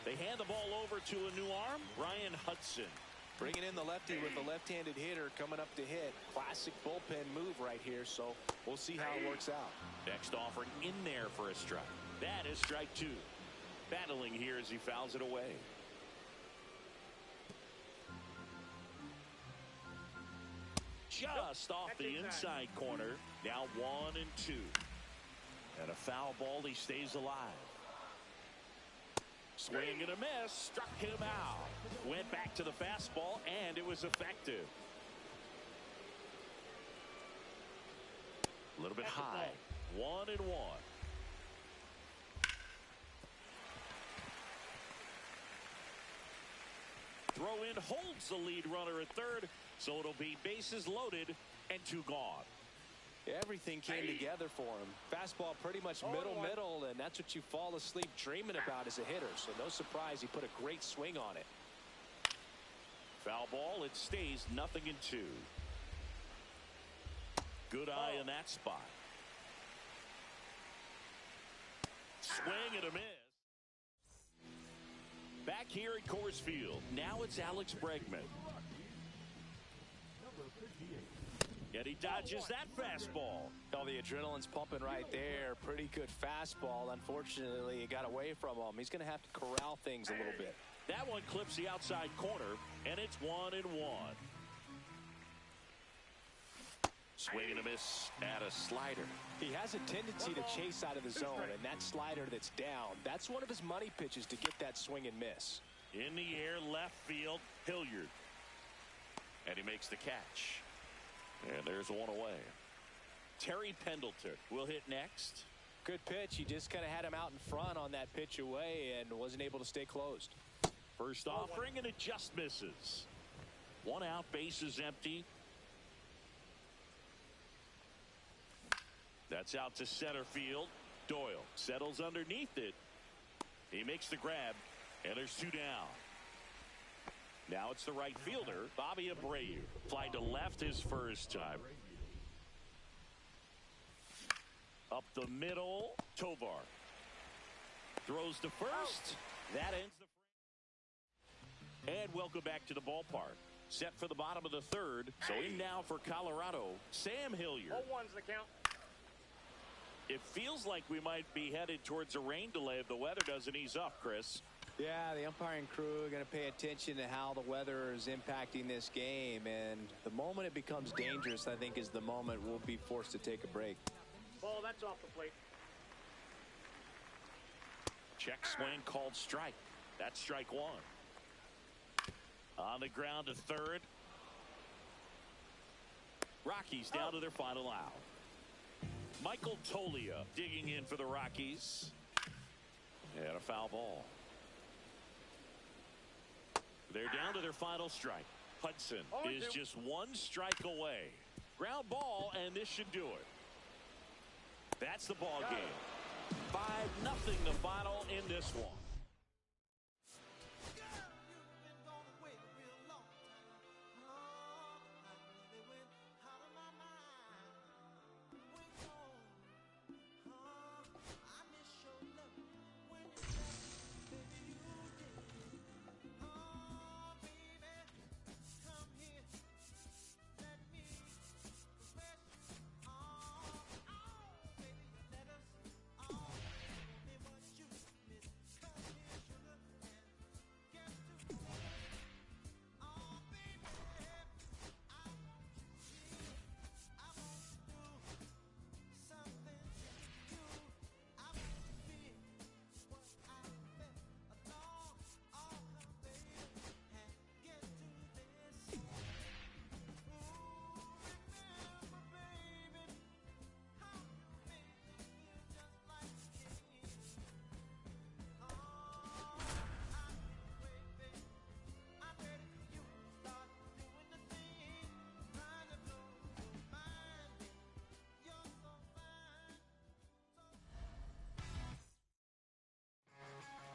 They hand the ball over to a new arm, Ryan Hudson. Bringing in the lefty with the left-handed hitter coming up to hit. Classic bullpen move right here, so we'll see how it works out. Next offering in there for a strike. That is strike two. Battling here as he fouls it away. Just off the inside corner. Now 1-2. And a foul ball. He stays alive. Swing and a miss. Struck him out. Went back to the fastball, and it was effective. A little bit high. 1-1. Throw in holds the lead runner at third, so it'll be bases loaded and 2 gone. Everything came together for him. Fastball pretty much middle, and that's what you fall asleep dreaming about as a hitter. So no surprise he put a great swing on it. Foul ball. It stays 0-2. Good eye in that spot. Swing and a miss. Back here at Coors Field. Now it's Alex Bregman. And he dodges that fastball. Oh, the adrenaline's pumping right there. Pretty good fastball. Unfortunately, it got away from him. He's going to have to corral things a little bit. That one clips the outside corner, and it's 1-1. Swing and a miss at a slider. He has a tendency to chase out of the zone, and that slider that's down, that's one of his money pitches to get that swing and miss. In the air, left field, Hilliard. And he makes the catch. And there's one away. Terry Pendleton will hit next. Good pitch. He just kind of had him out in front on that pitch away and wasn't able to stay closed. First offering, and it just misses. 1 out, bases empty. That's out to center field. Doyle settles underneath it. He makes the grab, and there's 2 down. Now it's the right fielder, Bobby Abreu. Fly to left his first time. Up the middle, Tovar. Throws to first. That ends the frame. And welcome back to the ballpark. Set for the bottom of the 3rd. So in now for Colorado, Sam Hilliard. 0-1's the count. It feels like we might be headed towards a rain delay if the weather doesn't ease up, Chris. Yeah, the umpiring crew are going to pay attention to how the weather is impacting this game. And the moment it becomes dangerous, I think, is the moment we'll be forced to take a break. Ball, that's off the plate. Check swing called strike. That's strike 1. On the ground to 3rd. Rockies down to their final out. Michael Toglia digging in for the Rockies. And a foul ball. They're down to their final strike. Hudson is just 1 strike away. Ground ball, and this should do it. That's the ball game. 5-0 the final in this one.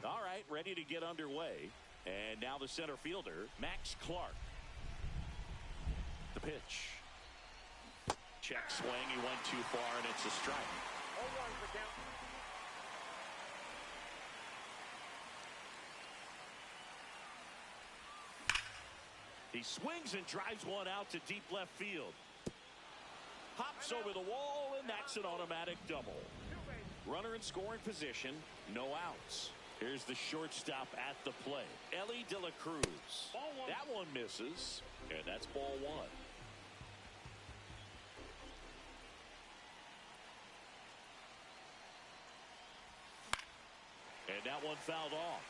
All right, ready to get underway. And now the center fielder, Max Clark. The pitch. Check swing. He went too far, and it's a strike. 0-1's the count. He swings and drives one out to deep left field. Hops over the wall, and that's an automatic double. Runner in scoring position, no outs. Here's the shortstop at the plate, Ellie De La Cruz. That one misses, and that's ball 1. And that one fouled off.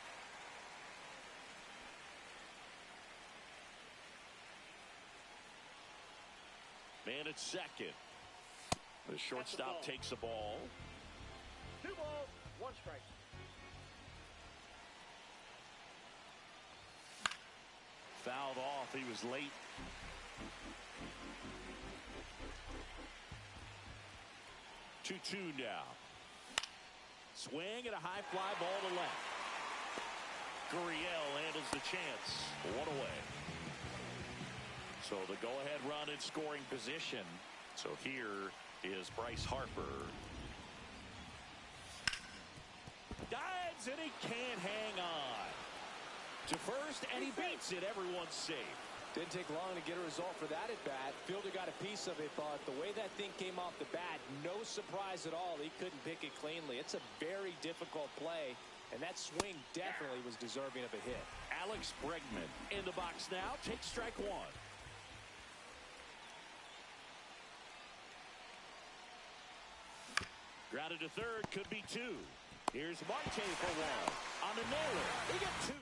Man at second. The shortstop takes the ball. 2 balls, 1 strike. Fouled off. He was late. Two now. Swing and a high fly ball to left. Gurriel handles the chance. 1 away. So the go-ahead run in scoring position. So here is Bryce Harper. Dives and he can't hang on. To first, and he beats it. Everyone's safe. Didn't take long to get a result for that at bat. Fielder got a piece of it, but the way that thing came off the bat, no surprise at all. He couldn't pick it cleanly. It's a very difficult play, and that swing definitely was deserving of a hit. Alex Bregman in the box now. Takes strike 1. Grounded to third, could be 2. Here's Marte for 1. On the nailer, he got 2.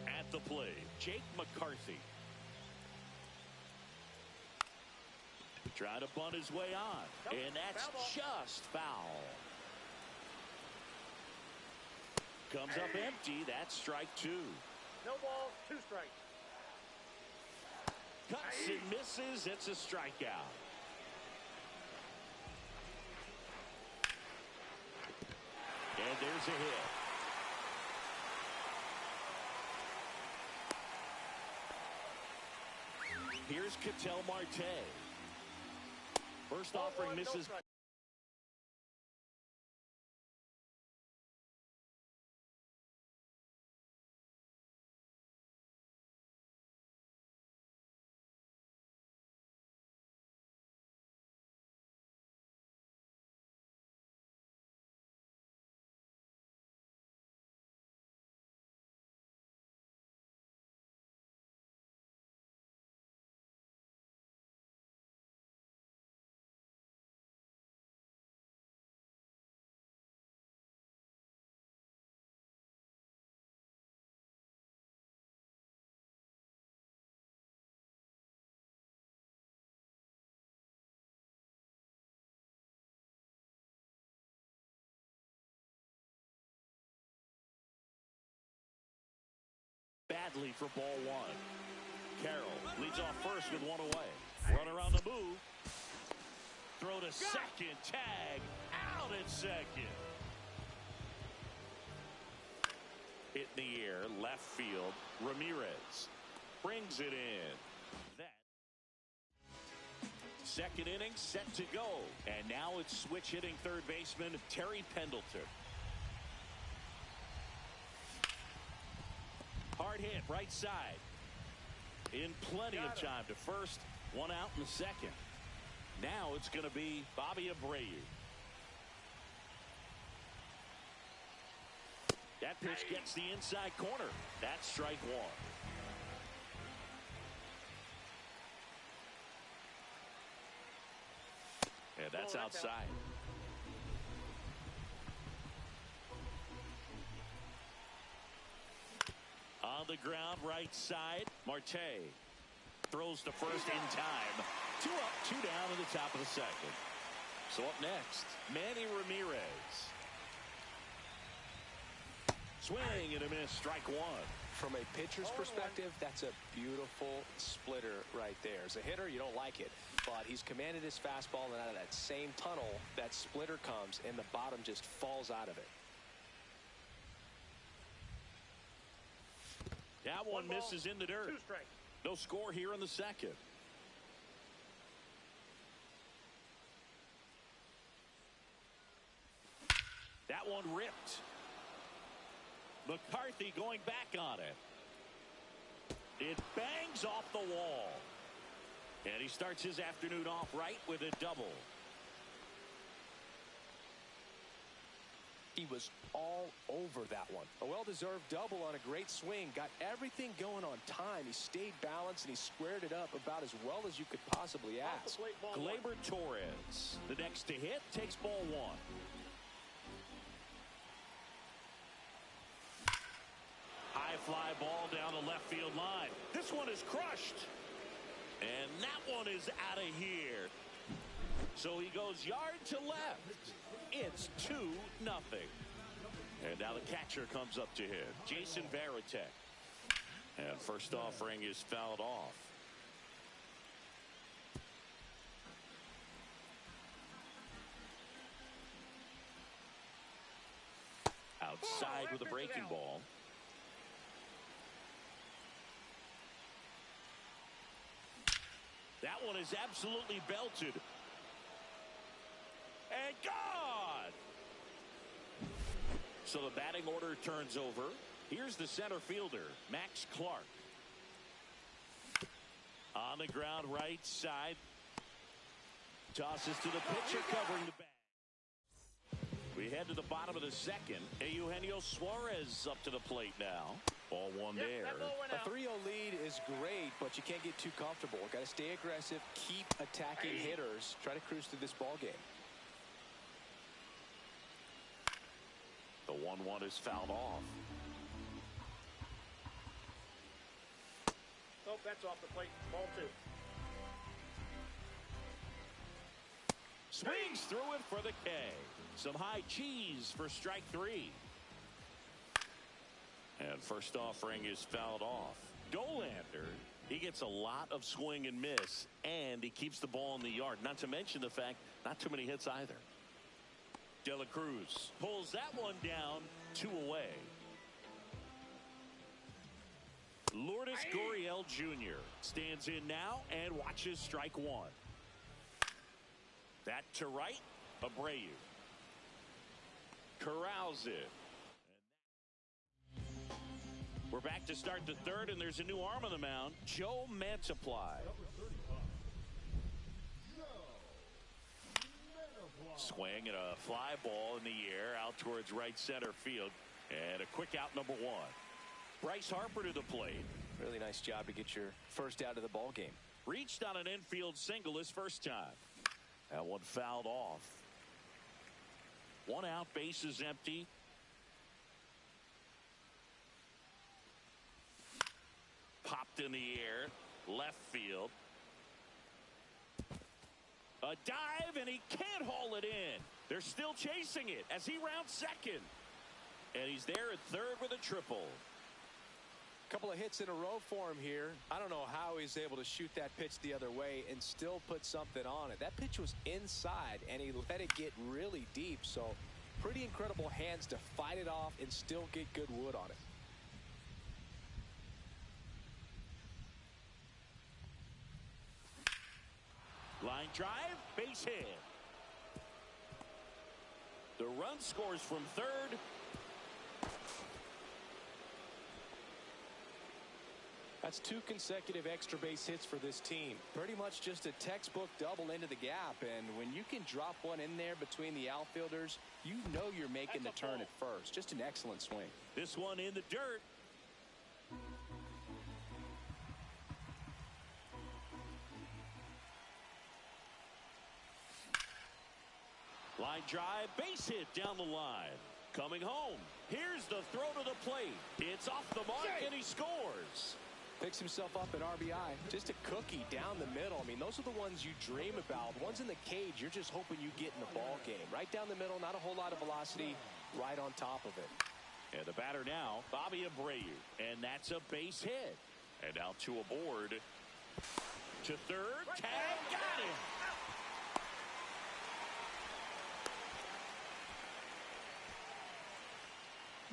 At the plate, Jake McCarthy. Trying to bunt his way on, and that's just foul. Comes up empty. That's strike 2. No balls, 2 strikes. Cuts and misses. It's a strikeout. And there's a hit. Here's Ketel Marte. First offering misses. Badly for ball one. Carroll leads off first with one away. Runner on the move. Throw to second. Tag out at second. Hit in the air. Left field. Ramirez brings it in. That second inning set to go. And now it's switch hitting third baseman Terry Pendleton. Hard hit right side. In plenty of time to first. One out in the second. Now it's going to be Bobby Abreu. That pitch gets the inside corner. That's strike one. And that's outside. On the ground, right side, Marte throws to first in time. 2 up, 2 down in the top of the second. So up next, Manny Ramirez. Swing and a miss, strike one. From a pitcher's perspective, that's a beautiful splitter right there. As a hitter, you don't like it, but he's commanded his fastball, and out of that same tunnel, that splitter comes, and the bottom just falls out of it. That one misses in the dirt. 2 strikes. No score here in the second. That one ripped. McCarthy going back on it. It bangs off the wall. And he starts his afternoon off right with a double. He was all over that one. A well-deserved double on a great swing. Got everything going on time. He stayed balanced and he squared it up about as well as you could possibly ask. Gleyber Torres, the next to hit, takes ball one. High fly ball down the left field line. This one is crushed. And that one is out of here. So he goes yard to left. It's 2-0. And now the catcher comes up to hit. Jason Varitek. And first offering is fouled off. Outside with a breaking ball. That one is absolutely belted. And gone! So the batting order turns over. Here's the center fielder, Max Clark. On the ground, right side. Tosses to the pitcher, covering the bag. We head to the bottom of the second. Eugenio Suarez up to the plate now. Ball one there. A 3-0 lead is great, but you can't get too comfortable. Got to stay aggressive, keep attacking hitters, try to cruise through this ball game. The 1-1 is fouled off. Oh, that's off the plate. Ball 2. Swings through it for the K. Some high cheese for strike 3. And first offering is fouled off. Dollander, he gets a lot of swing and miss, and he keeps the ball in the yard. Not to mention the fact, not too many hits either. De La Cruz pulls that one down, 2 away. Lourdes Gurriel Jr. stands in now and watches strike 1. That to right, Abreu. Corrals it. We're back to start the third, and there's a new arm on the mound, Joe Mantiply. Swing and a fly ball in the air out towards right center field. And a quick out, number 1. Bryce Harper to the plate. Really nice job to get your first out of the ball game. Reached on an infield single his first time. That one fouled off. 1 out, bases empty. Popped in the air, left field. A dive, and he can't haul it in. They're still chasing it as he rounds second. And he's there at third with a triple. Couple of hits in a row for him here. I don't know how he's able to shoot that pitch the other way and still put something on it. That pitch was inside, and he let it get really deep. So pretty incredible hands to fight it off and still get good wood on it. Line drive, base hit. The run scores from third. That's 2 consecutive extra base hits for this team. Pretty much just a textbook double into the gap. And when you can drop one in there between the outfielders, you know you're making the turn at first. Just an excellent swing. This one in the dirt. Line drive, base hit down the line. Coming home. Here's the throw to the plate. It's off the mark, and he scores. Picks himself up at RBI. Just a cookie down the middle. I mean, those are the ones you dream about. Ones in the cage, you're just hoping you get in the ball game. Right down the middle, not a whole lot of velocity, right on top of it. And the batter now, Bobby Abreu. And that's a base hit. And now 2 aboard. To third, tag, got him.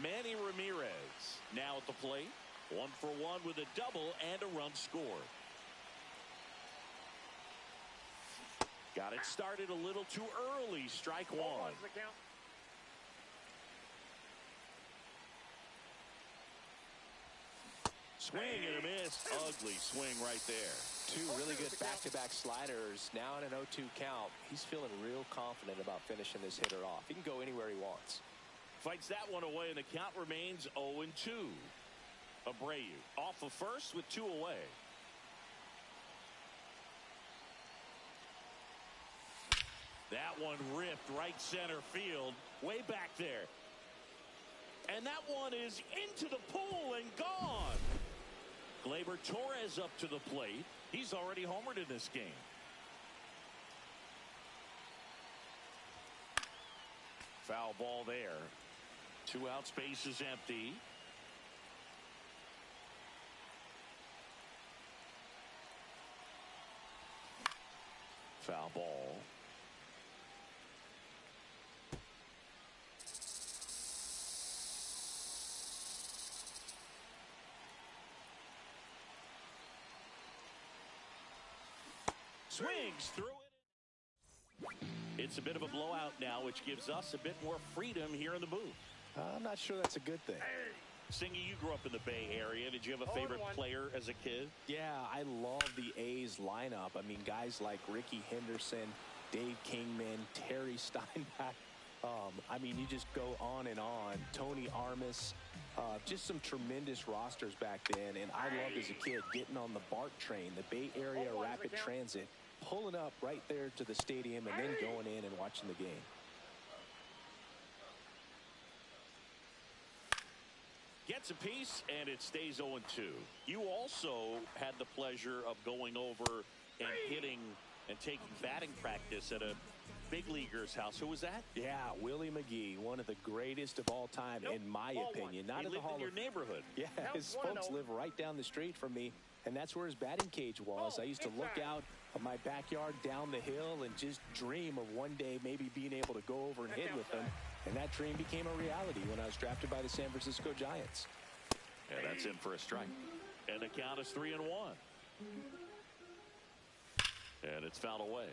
Manny Ramirez now at the plate. 1 for 1 with a double and a run scored. Got it started a little too early. Strike 1. Swing and a miss. Ugly swing right there. 2 really good back-to-back sliders. Now in an 0-2 count. He's feeling real confident about finishing this hitter off. He can go anywhere he wants. Fights that one away, and the count remains 0-2. Abreu off of first with 2 away. That one ripped right center field, way back there. And that one is into the pool and gone. Gleyber Torres up to the plate. He's already homered in this game. Foul ball there. 2 out, space is empty. Foul ball. Swings through it. It's a bit of a blowout now, which gives us a bit more freedom here in the booth. I'm not sure that's a good thing. Singy, you grew up in the Bay Area. Did you have a favorite player as a kid? Yeah, I love the A's lineup. I mean, guys like Ricky Henderson, Dave Kingman, Terry Steinbach. I mean, you just go on and on. Tony Armas. Just some tremendous rosters back then. And I loved as a kid getting on the BART train, the Bay Area Rapid Transit, pulling up right there to the stadium and then going in and watching the game. Gets a piece, and it stays 0-2. You also had the pleasure of going over and hitting and taking batting practice at a big leaguer's house. Who was that? Yeah, Willie McGee, one of the greatest of all time, in my opinion. Not he in the lived Hall in your of neighborhood. Yeah, his folks live right down the street from me. And that's where his batting cage was. I used to look out of my backyard down the hill and just dream of one day maybe being able to go over and hit with him. And that dream became a reality when I was drafted by the San Francisco Giants. And that's in for a strike. And the count is 3-1. And it's fouled away.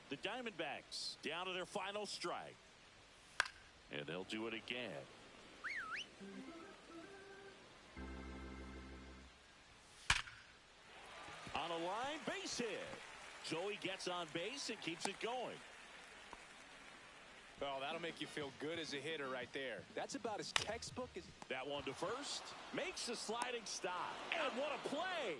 The Diamondbacks down to their final strike. And they'll do it again. On a line, base hit. Joey gets on base and keeps it going. Oh, that'll make you feel good as a hitter right there. That's about as textbook as... That one to first. Makes the sliding stop. And what a play!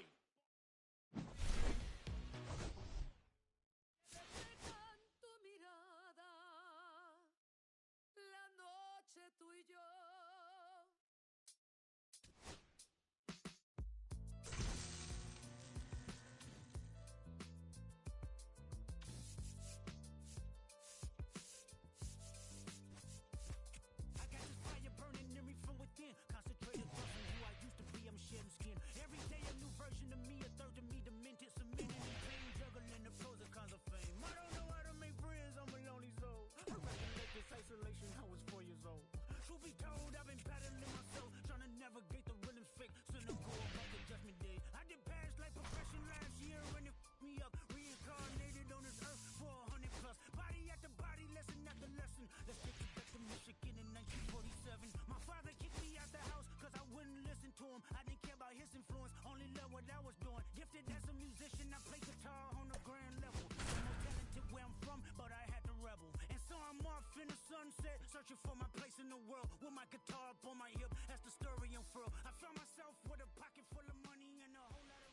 Searching for my place in the world with my guitar up on my hip as the story unfurled. I found myself with a pocket full of money and a whole lot of...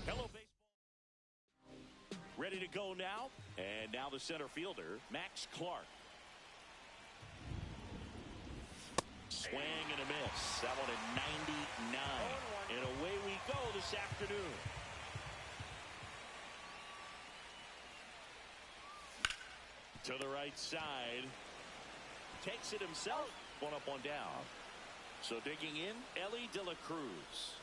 Hello, baseball. Ready to go now. And now the center fielder, Max Clark. Swing and a miss. That one at 99. And away we go this afternoon. To the right side. Takes it himself. One up, one down. So digging in, Elly De La Cruz.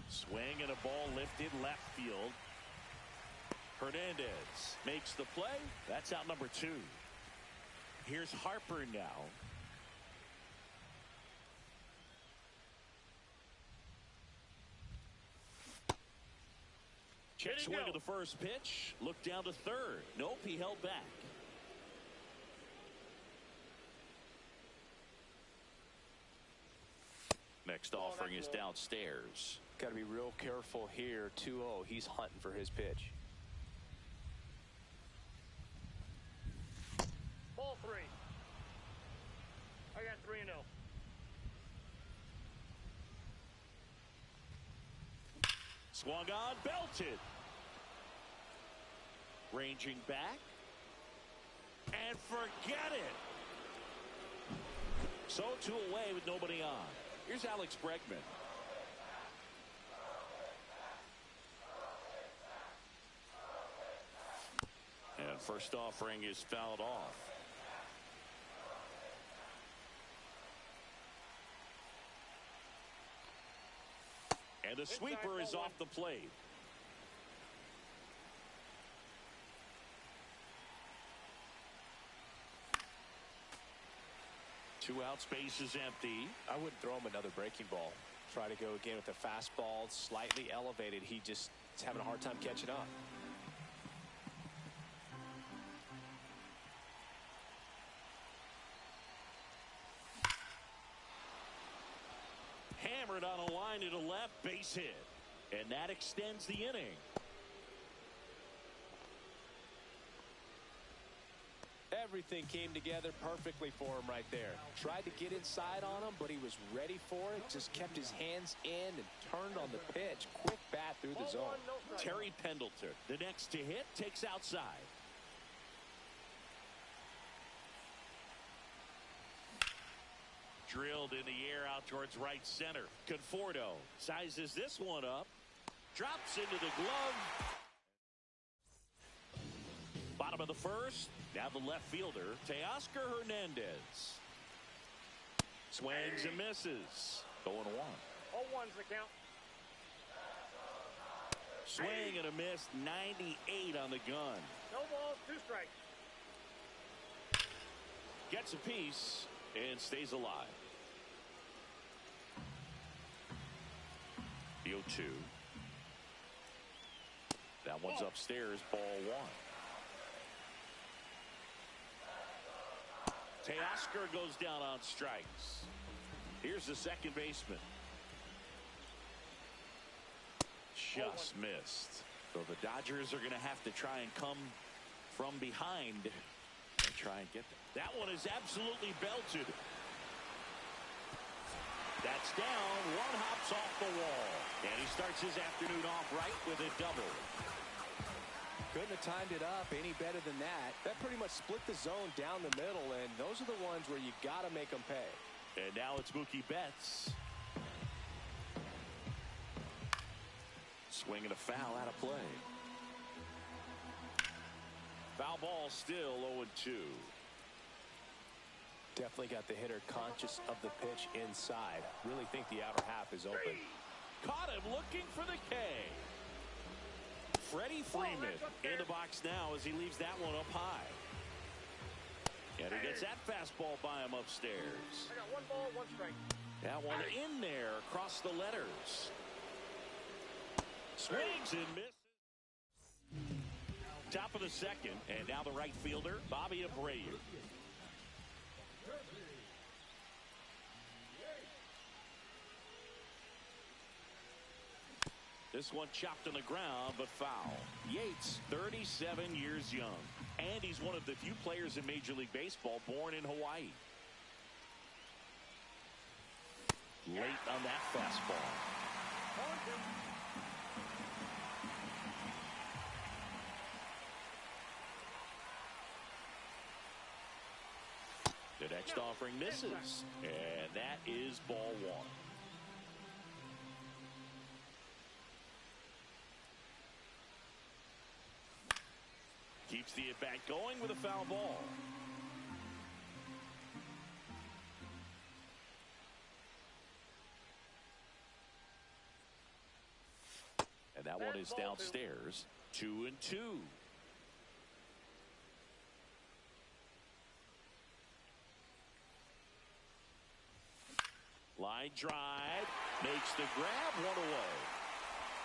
Swing and a ball lifted left field. Hernandez makes the play. That's out number 2. Here's Harper now. Check swing of the first pitch. Look down to third. Nope, he held back. Next offering is downstairs. Got to be real careful here. 2-0. He's hunting for his pitch. Ball 3. I got 3-0. Swung on, belted. Ranging back. And forget it. So 2 away with nobody on. Here's Alex Bregman. And first offering is fouled off. And the sweeper is off the plate. Two out, space is empty. I wouldn't throw him another breaking ball. Try to go again with a fastball, slightly elevated. He just is having a hard time catching up. Hammered on a line to the left, base hit. And that extends the inning. Everything came together perfectly for him right there. Tried to get inside on him, but he was ready for it. Just kept his hands in and turned on the pitch. Quick bat through the zone. Terry Pendleton, the next to hit, takes outside. Drilled in the air out towards right center. Conforto sizes this one up. Drops into the glove. Bottom Bottom of the first. Now the left fielder, Teoscar Hernandez. Swings and misses. 0-1. 0-1's the count. Swing and a miss. 98 on the gun. No balls, 2 strikes. Gets a piece and stays alive. The 0-2. That one's upstairs. Ball 1. Teoscar goes down on strikes. Here's the second baseman. Just missed. So the Dodgers are going to have to try and come from behind and try and get them. That one is absolutely belted. That's down. One hops off the wall. And he starts his afternoon off right with a double. Couldn't have timed it up any better than that. That pretty much split the zone down the middle, and those are the ones where you got to make them pay. And now it's Mookie Betts. Swinging a foul out of play. Foul ball still 0-2. Definitely got the hitter conscious of the pitch inside. Really think the outer half is open. Caught him looking for the K. Freddie Freeman in the box now as he leaves that one up high. And he gets that fastball by him upstairs. I got 1 ball, 1 strike. That one in there across the letters. Swings and misses. Top of the second, and now the right fielder, Bobby Abreu. This one chopped on the ground, but foul. Yates, 37 years young. And he's one of the few players in Major League Baseball born in Hawaii. Late on that fastball. The next offering misses. And that is ball 1. Keeps the at-bat going with a foul ball. And that one is downstairs. 2-2. Line drive. Makes the grab. 1 away.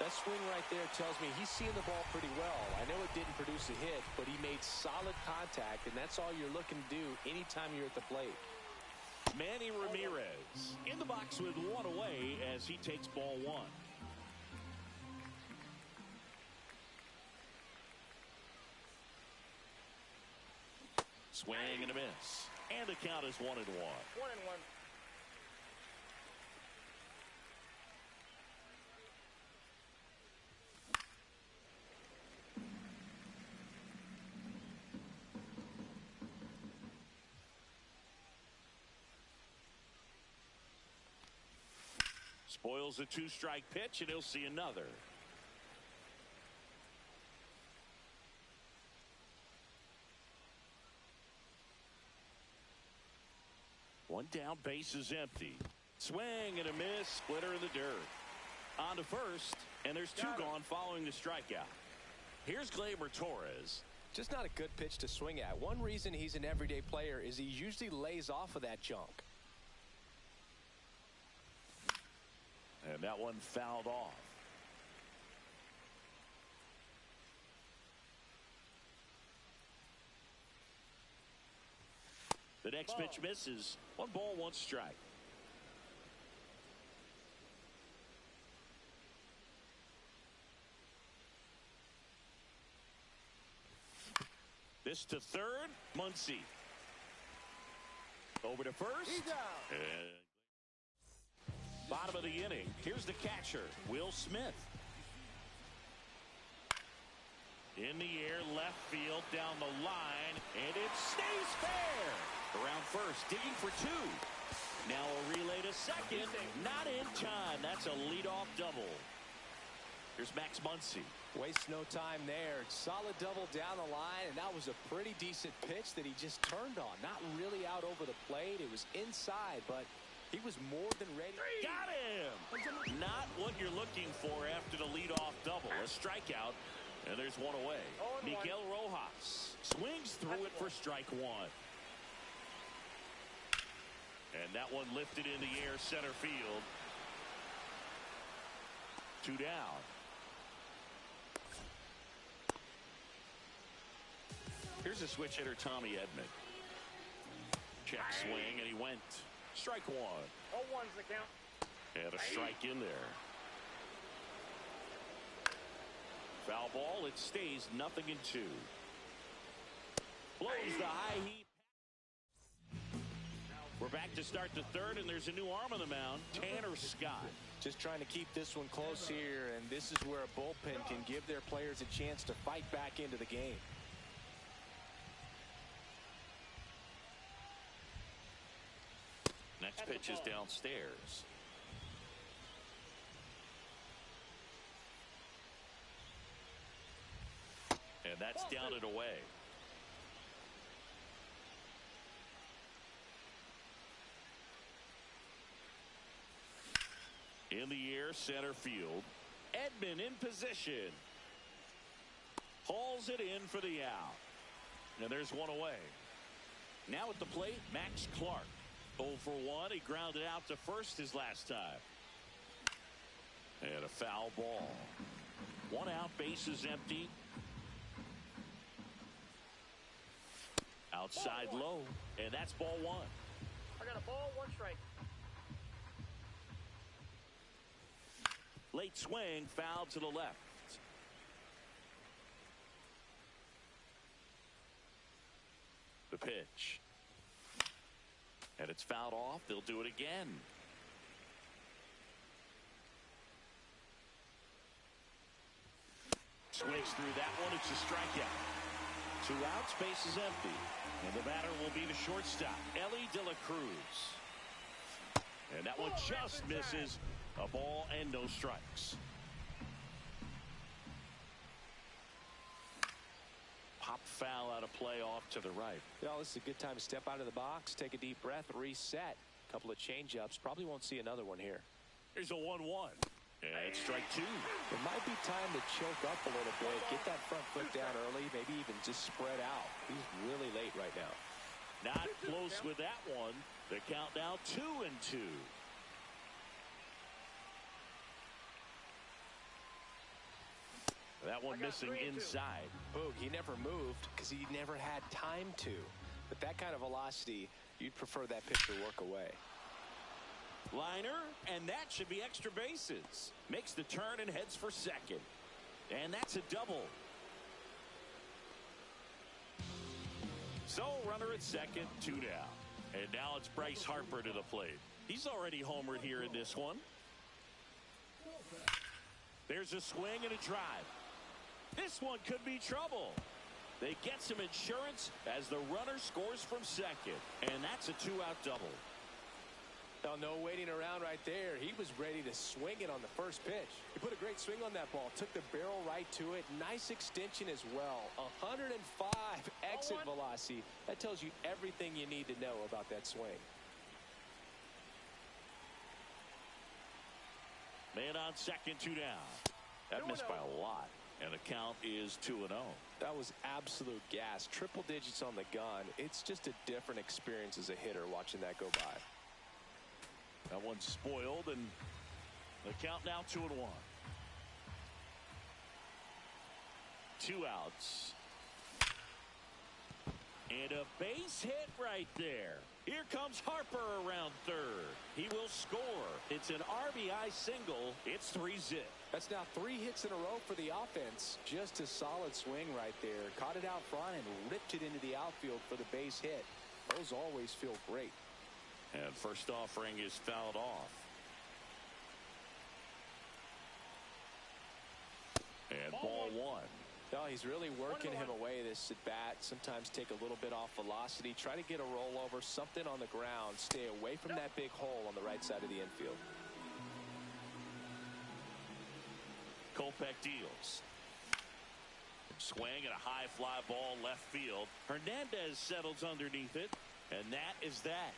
That swing right there tells me he's seeing the ball pretty well. I know it didn't produce a hit, but he made solid contact, and that's all you're looking to do anytime you're at the plate. Manny Ramirez in the box with 1 away as he takes ball 1. Swing and a miss. And the count is 1-1. 1-1. Spoils a 2-strike pitch, and he'll see another. One down, base is empty. Swing and a miss, splitter in the dirt. On to first, and there's 2 gone following the strikeout. Here's Gleyber Torres. Just not a good pitch to swing at. One reason he's an everyday player is he usually lays off of that junk. And that one fouled off. The next pitch misses. 1 ball, 1 strike. This to third. Muncy. Over to first. He's out. And bottom of the inning. Here's the catcher, Will Smith. In the air, left field, down the line, and it stays fair. Around first, digging for 2. Now a relay to second. Not in time. That's a leadoff double. Here's Max Muncy. Waste no time there. Solid double down the line, and that was a pretty decent pitch that he just turned on. Not really out over the plate. It was inside, but he was more than ready. Got him! Not what you're looking for after the leadoff double. A strikeout, and there's one away. Miguel Rojas swings through it for strike one. And that one lifted in the air center field. 2 down. Here's a switch hitter, Tommy Edman. Check swing, and he went. Strike one. 0-1's the count. And a strike in there. Foul ball. It stays 0-2. Blows the high heat. We're back to start the third, and there's a new arm on the mound, Tanner Scott. Just trying to keep this one close here, and this is where a bullpen can give their players a chance to fight back into the game. Next pitch is downstairs. And that's down and away. In the air, center field. Edman in position. Hauls it in for the out. And there's one away. Now at the plate, Max Clark. 0 for 1. He grounded out to first his last time. And a foul ball. 1 out, bases empty. Outside low, and that's ball 1. I got a ball, 1 strike. Late swing, foul to the left. The pitch. And it's fouled off. They'll do it again. Swings through that one. It's a strikeout. 2 outs, bases empty. And the batter will be the shortstop, Elly De La Cruz. And that one just misses. A ball and no strikes. Pop foul out of play off to the right. Well, this is a good time to step out of the box, take a deep breath, reset. A couple of change-ups. Probably won't see another one here. Here's a 1-1. And strike 2. It might be time to choke up a little bit, get that front foot down early, maybe even just spread out. He's really late right now. Not close with that one. The count now 2-2. That one missing inside. Boog, he never moved because he never had time to. But that kind of velocity, you'd prefer that pitch to work away. Liner, and that should be extra bases. Makes the turn and heads for second. And that's a double. So runner at second, 2 down. And now it's Bryce Harper to the plate. He's already homered here in this one. There's a swing and a drive. This one could be trouble. They get some insurance as the runner scores from second. And that's a 2-out double. Now, no waiting around right there. He was ready to swing it on the first pitch. He put a great swing on that ball. Took the barrel right to it. Nice extension as well. 105 exit velocity. That tells you everything you need to know about that swing. Man on second, 2 down. That missed by a lot. And the count is 2-0. That was absolute gas. Triple digits on the gun. It's just a different experience as a hitter watching that go by. That one's spoiled, and the count now 2-1. 2 outs. And a base hit right there. Here comes Harper around third. He will score. It's an RBI single. It's 3-zip. That's now 3 hits in a row for the offense. Just a solid swing right there. Caught it out front and ripped it into the outfield for the base hit. Those always feel great. And first offering is fouled off. And ball 1. No, he's really working him away this at bat. Sometimes take a little bit off velocity. Try to get a rollover, something on the ground. Stay away from that big hole on the right side of the infield. Kopech deals. Swing and a high fly ball left field. Hernandez settles underneath it, and that is that.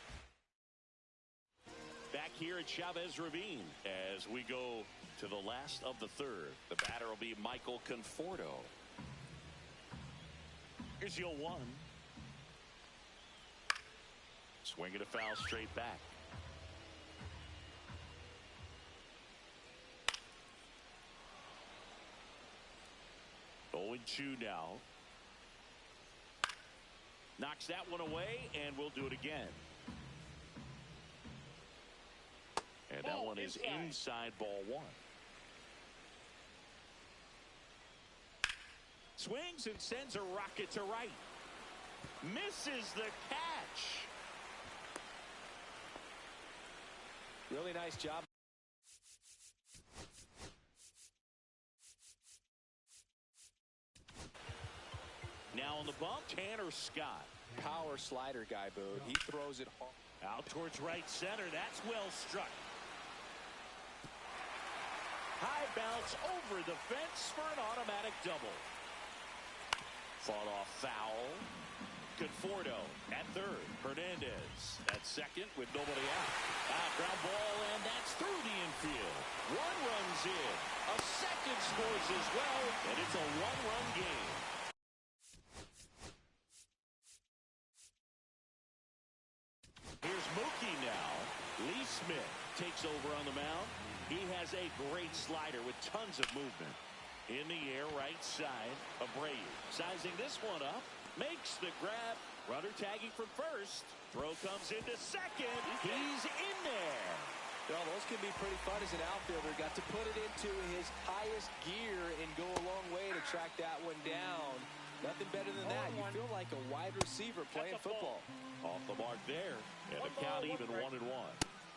Back here at Chavez Ravine as we go to the last of the third. The batter will be Michael Conforto. Here's your 1. Swing and a foul straight back. 0-2 now. Knocks that one away, and we'll do it again. And that one is inside ball 1. Swings and sends a rocket to right. Misses the catch. Really nice job. Now on the bump, Tanner Scott. Power slider guy, Boog. He throws it out towards right center. That's well struck. High bounce over the fence for an automatic double. Fought off foul. Conforto at third. Hernandez at second with nobody out. Ground ball, and that's through the infield. 1 run's in. A second scores as well, and it's a 1-run game. Here's Mookie now. Lee Smith takes over on the mound. He has a great slider with tons of movement. In the air, right side. Abreu sizing this one up. Makes the grab. Runner tagging from first. Throw comes into second. He's in there. Well, those can be pretty fun as an outfielder. Got to put it into his highest gear and go a long way to track that one down. Nothing better than that. You feel like a wide receiver playing football. Off the mark there. And the count even 1-1.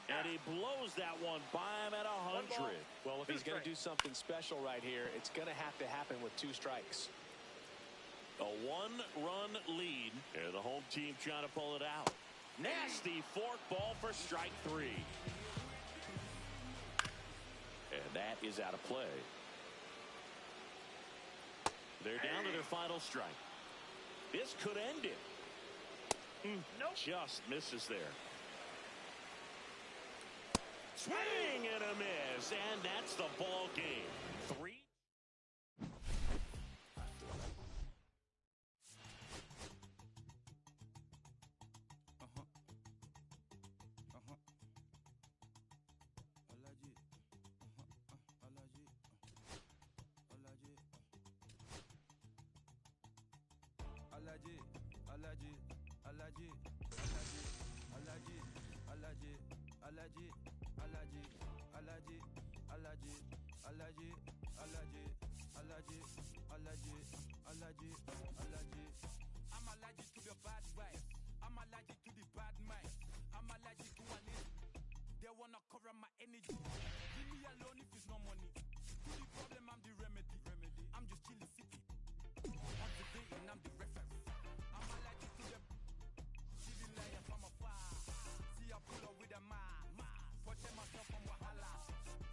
And he blows that one by him at 100. Well, if he's going to do something special right here, it's going to have to happen with 2 strikes. A 1-run lead. And the home team trying to pull it out. Nasty fork ball for strike 3. And that is out of play. They're down to their final strike. This could end it. Nope. Just misses there. Swing and a miss, and that's the ball game. 3. I'm allergic to the bad vibes. I'm allergic to the bad mind. I'm allergic to a list. They wanna cover my energy. Leave me alone if it's no money. To the problem, I'm the remedy. I'm just chilling city. I'm the day and I'm the reference. I'm allergic to the city liar from afar. See I pull up with a man. Protect myself from wahala.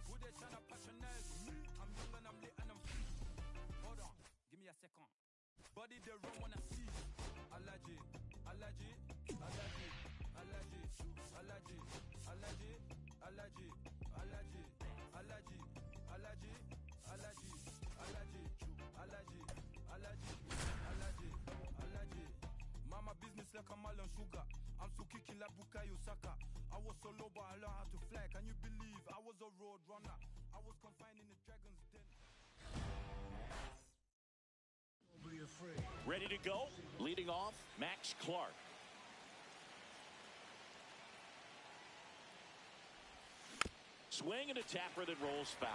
Who they tryna patronize me? I'm young and I'm lit and I'm free. Hold on, give me a second. Body they run when I see. Allergy, allergy, allergy, allergy, allergy, allergy, allergy, allergy, allergy, allergy, allergy, allergy, allergy, allergy, allergy, allergy. Mama business like a melon sugar. I'm so kicking like Bukayo Saka. I was so low but I learned how to fly. Can you believe I was a road runner? I was confined in the dragon's den. Ready to go. Leading off, Max Clark. Swing and a tapper that rolls foul.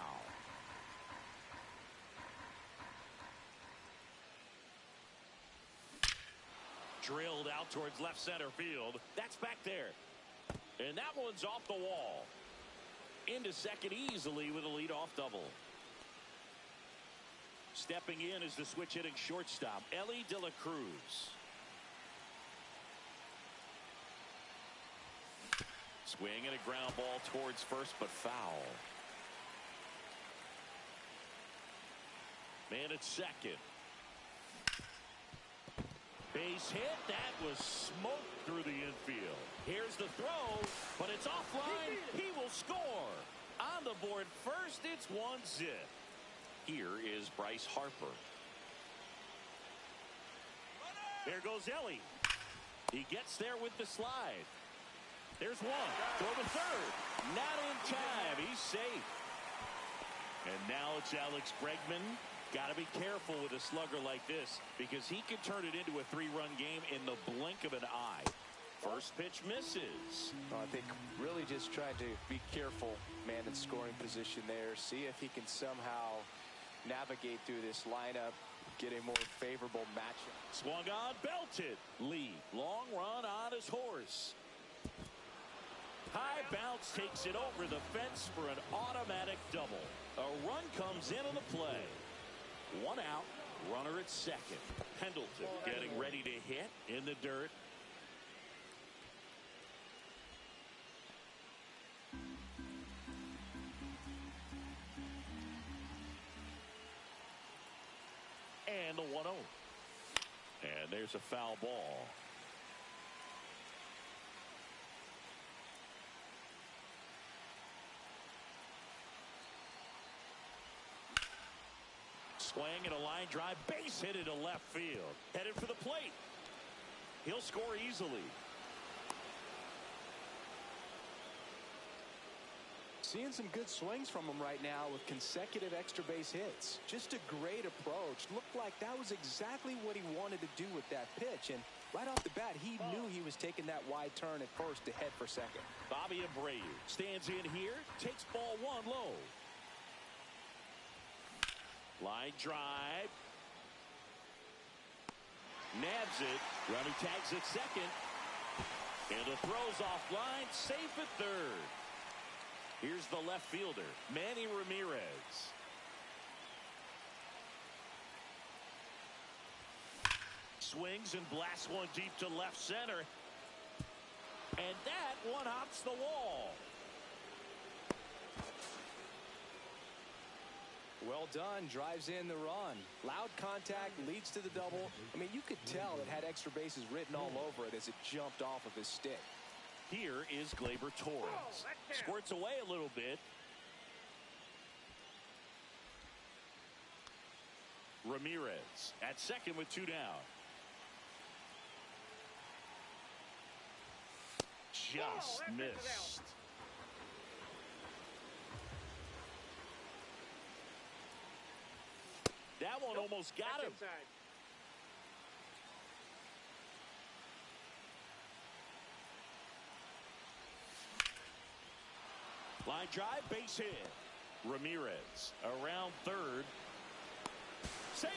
Drilled out towards left center field. That's back there. And that one's off the wall. Into second easily with a leadoff double. Stepping in is the switch hitting shortstop, Elly De La Cruz. Swing and a ground ball towards first, but foul. Man at second. Base hit. That was smoked through the infield. Here's the throw, but it's offline. He will score. On the board first, it's 1-0. Here is Bryce Harper. There goes Ellie. He gets there with the slide. There's one. Throw to third. Not in time. He's safe. And now it's Alex Bregman. Got to be careful with a slugger like this because he could turn it into a 3-run game in the blink of an eye. First pitch misses. I think really just trying to be careful, man, in scoring position there. See if he can somehow navigate through this lineup, get a more favorable matchup. Swung on, belted. Lee, long run on his horse. High bounce takes it over the fence for an automatic double. A run comes into the play. 1 out, runner at second. Pendleton getting ready to hit in the dirt. And the 1-0. And there's a foul ball. Swing and a line drive, base hit into left field. Headed for the plate. He'll score easily. Seeing some good swings from him right now with consecutive extra base hits. Just a great approach. Looked like that was exactly what he wanted to do with that pitch. And right off the bat, he knew he was taking that wide turn at first to head for second. Bobby Abreu stands in here, takes ball 1 low. Line drive. Nabs it. Runner tags at second. And the throw's offline. Safe at third. Here's the left fielder, Manny Ramirez. Swings and blasts one deep to left center. And that one hops the wall. Well done, drives in the run. Loud contact, leads to the double. I mean, you could tell it had extra bases written all over it as it jumped off of his stick. Here is Gleyber Torres. Squirts away a little bit. Ramirez at second with 2 down. Just missed. That one almost got him. Line drive, base hit. Ramirez around third. Safe.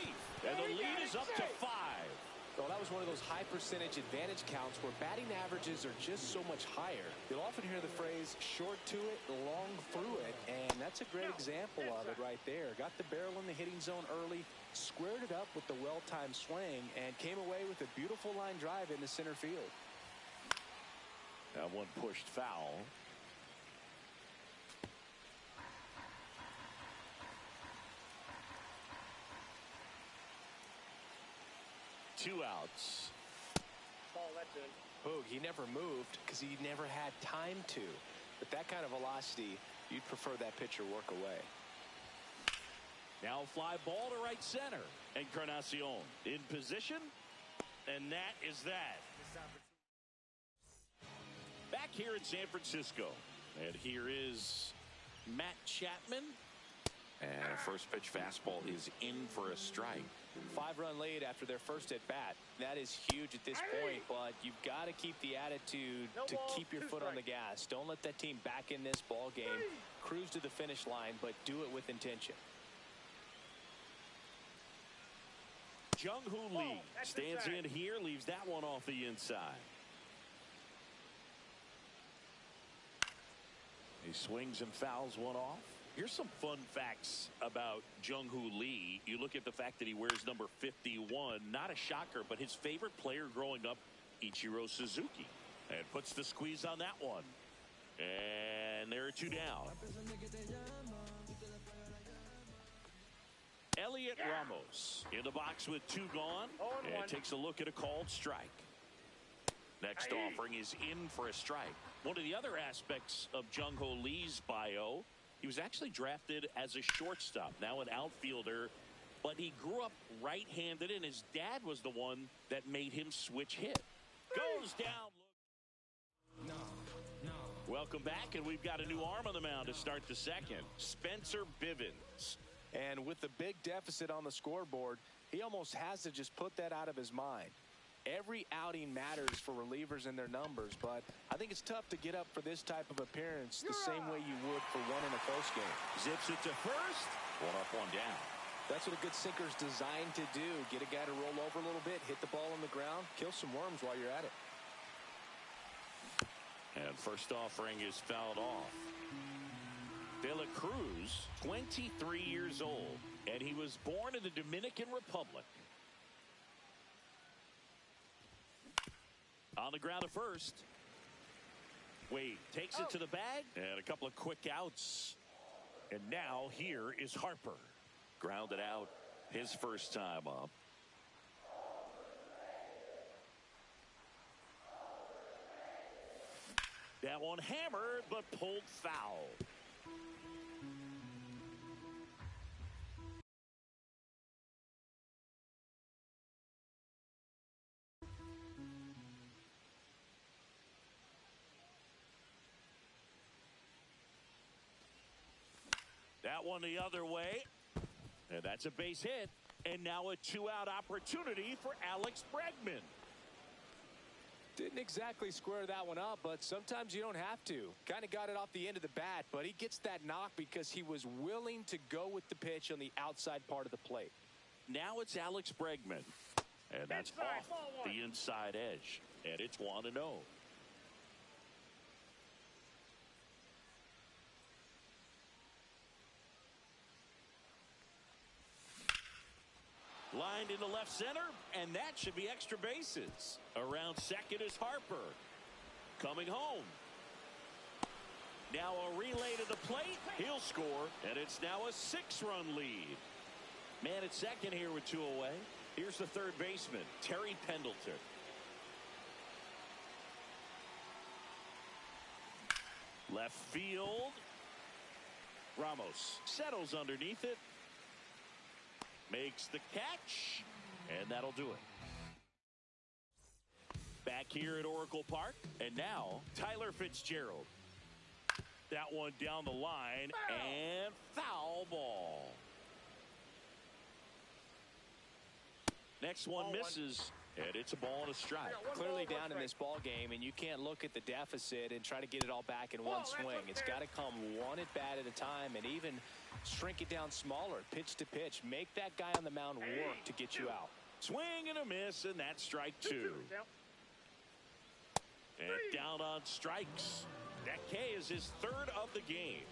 And the lead is up to 5. Well, that was one of those high percentage advantage counts where batting averages are just so much higher. You'll often hear the phrase short to it, long through it, and that's a great example of it right there. Got the barrel in the hitting zone early, squared it up with the well-timed swing, and came away with a beautiful line drive into center field. That one pushed foul. Two outs. Ball, that's in. Boog, he never moved because he never had time to. But that kind of velocity, you'd prefer that pitcher work away. Now a fly ball to right center. Encarnacion in position. And that is that. Back here in San Francisco. And here is Matt Chapman. And a first pitch fastball is in for a strike. 5-run lead after their first at bat. That is huge at this point, but you've got to keep the attitude to keep your foot on the gas. Don't let that team back in this ball game. Cruise to the finish line, but do it with intention. Jung-Hoo Lee stands in here, leaves that one off the inside. He swings and fouls one off. Here's some fun facts about Jung-Hoo Lee. You look at the fact that he wears number 51. Not a shocker, but his favorite player growing up, Ichiro Suzuki. And puts the squeeze on that one. And there are 2 down. Elliot Ramos in the box with 2 gone, and takes a look at a called strike. Next offering is in for a strike. One of the other aspects of Jung-Ho Lee's bio, he was actually drafted as a shortstop, now an outfielder, but he grew up right-handed, and his dad was the one that made him switch hit. Goes down. Welcome back, and we've got a new arm on the mound to start the second. Spencer Bivens. And with the big deficit on the scoreboard, he almost has to just put that out of his mind. Every outing matters for relievers and their numbers, but I think it's tough to get up for this type of appearance the same way you would for one in a close game. Zips it to first. 1 up, 1 down. That's what a good sinker's designed to do. Get a guy to roll over a little bit, hit the ball on the ground, kill some worms while you're at it. And first offering is fouled off. De La Cruz, 23 years old, and he was born in the Dominican Republic. On the ground at first. Wade takes it to the bag, and a couple of quick outs. And now here is Harper. Grounded out his first time up. That one hammered, but pulled foul. That one the other way. And that's a base hit. And now a 2-out opportunity for Alex Bregman. Didn't exactly square that one up, but sometimes you don't have to. Kind of got it off the end of the bat, but he gets that knock because he was willing to go with the pitch on the outside part of the plate. Now it's Alex Bregman. And that's off the inside edge. And it's 1-0. Lined into left center, and that should be extra bases. Around second is Harper. Coming home. Now a relay to the plate. He'll score, and it's now a 6-run lead. Man at second here with 2 away. Here's the third baseman, Terry Pendleton. Left field. Ramos settles underneath it. Makes the catch, and that'll do it. Back here at Oracle Park, and now Tyler Fitzgerald. That one down the line, and foul ball. Next one misses, and it's a ball and a strike. Clearly down in this ball game, and you can't look at the deficit and try to get it all back in one swing. It's got to come one at bat at a time, and even shrink it down smaller, pitch to pitch. Make that guy on the mound work to get you out. Swing and a miss, and that's strike 2. And down on strikes. That K is his 3rd of the game.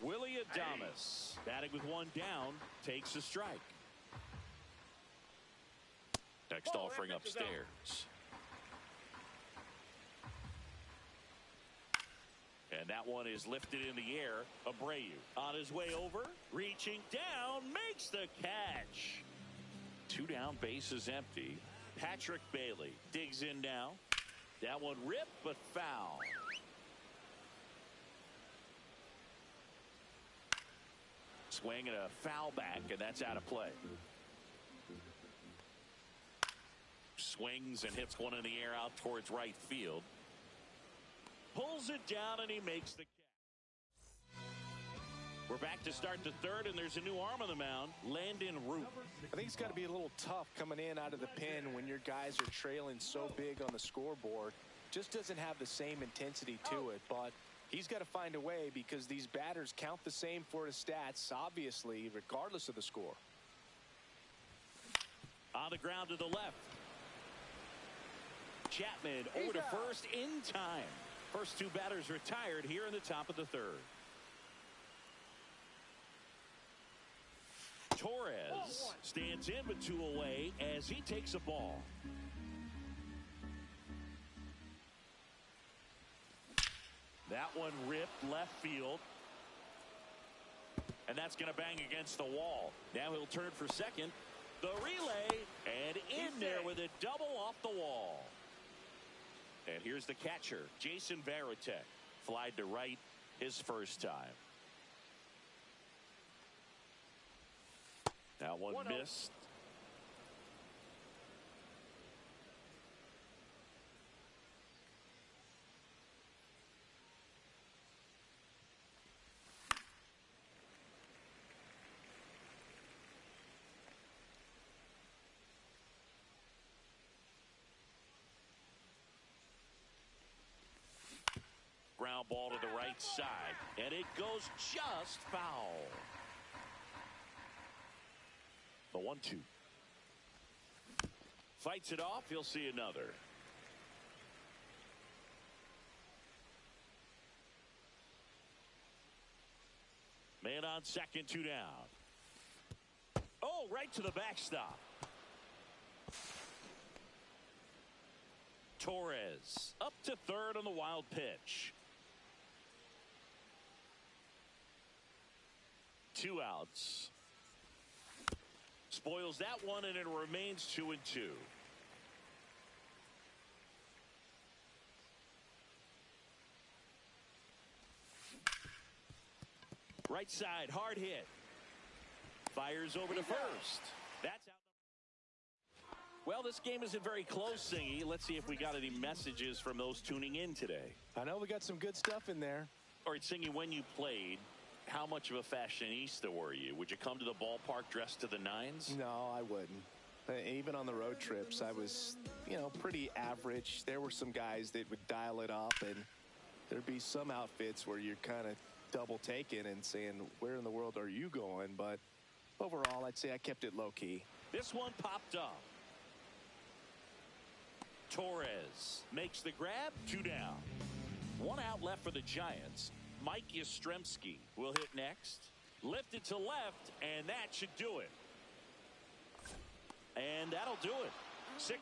Willie Adames, batting with 1 down, takes a strike. Next offering upstairs. And that one is lifted in the air. Abreu on his way over, reaching down, makes the catch. 2 down, bases empty. Patrick Bailey digs in now. That one ripped, but foul. Swing and a foul back, and that's out of play. Swings and hits one in the air out towards right field. Pulls it down, and he makes the catch. We're back to start the 3rd, and there's a new arm on the mound, Landon Root. I think it's got to be a little tough coming in out of the pen when your guys are trailing so big on the scoreboard. Just doesn't have the same intensity to it, but he's got to find a way because these batters count the same for his stats, obviously, regardless of the score. On the ground to the left. Chapman over to first in time. First 2 batters retired here in the top of the 3rd. Torres stands in with 2 away as he takes a ball. That one ripped left field. And that's going to bang against the wall. Now he'll turn for second. The relay, and in there with a double off the wall. And here's the catcher, Jason Varitek. Flied to right his first time. That one missed. Ground ball to the right side, and it goes just foul. The 1-2. Fights it off. He'll see another. Man on second, 2 down. Oh, right to the backstop. Torres up to third on the wild pitch. 2 outs. Spoils that one, and it remains 2-2. Right side, hard hit. Fires over to first. That's out. Well, this game isn't very close, Singy. Let's see if we got any messages from those tuning in today. I know we got some good stuff in there. All right, Singy, when you played, how much of a fashionista were you? Would you come to the ballpark dressed to the nines? No, I wouldn't. Even on the road trips, I was, pretty average. There were some guys that would dial it up, and there'd be some outfits where you're kind of double taking and saying, where in the world are you going? But overall, I'd say I kept it low key. This one popped up. Torres makes the grab, 2 down. 1 out left for the Giants. Mike Yastrzemski will hit next. Lifted to left, and that should do it. And that'll do it. 6-0.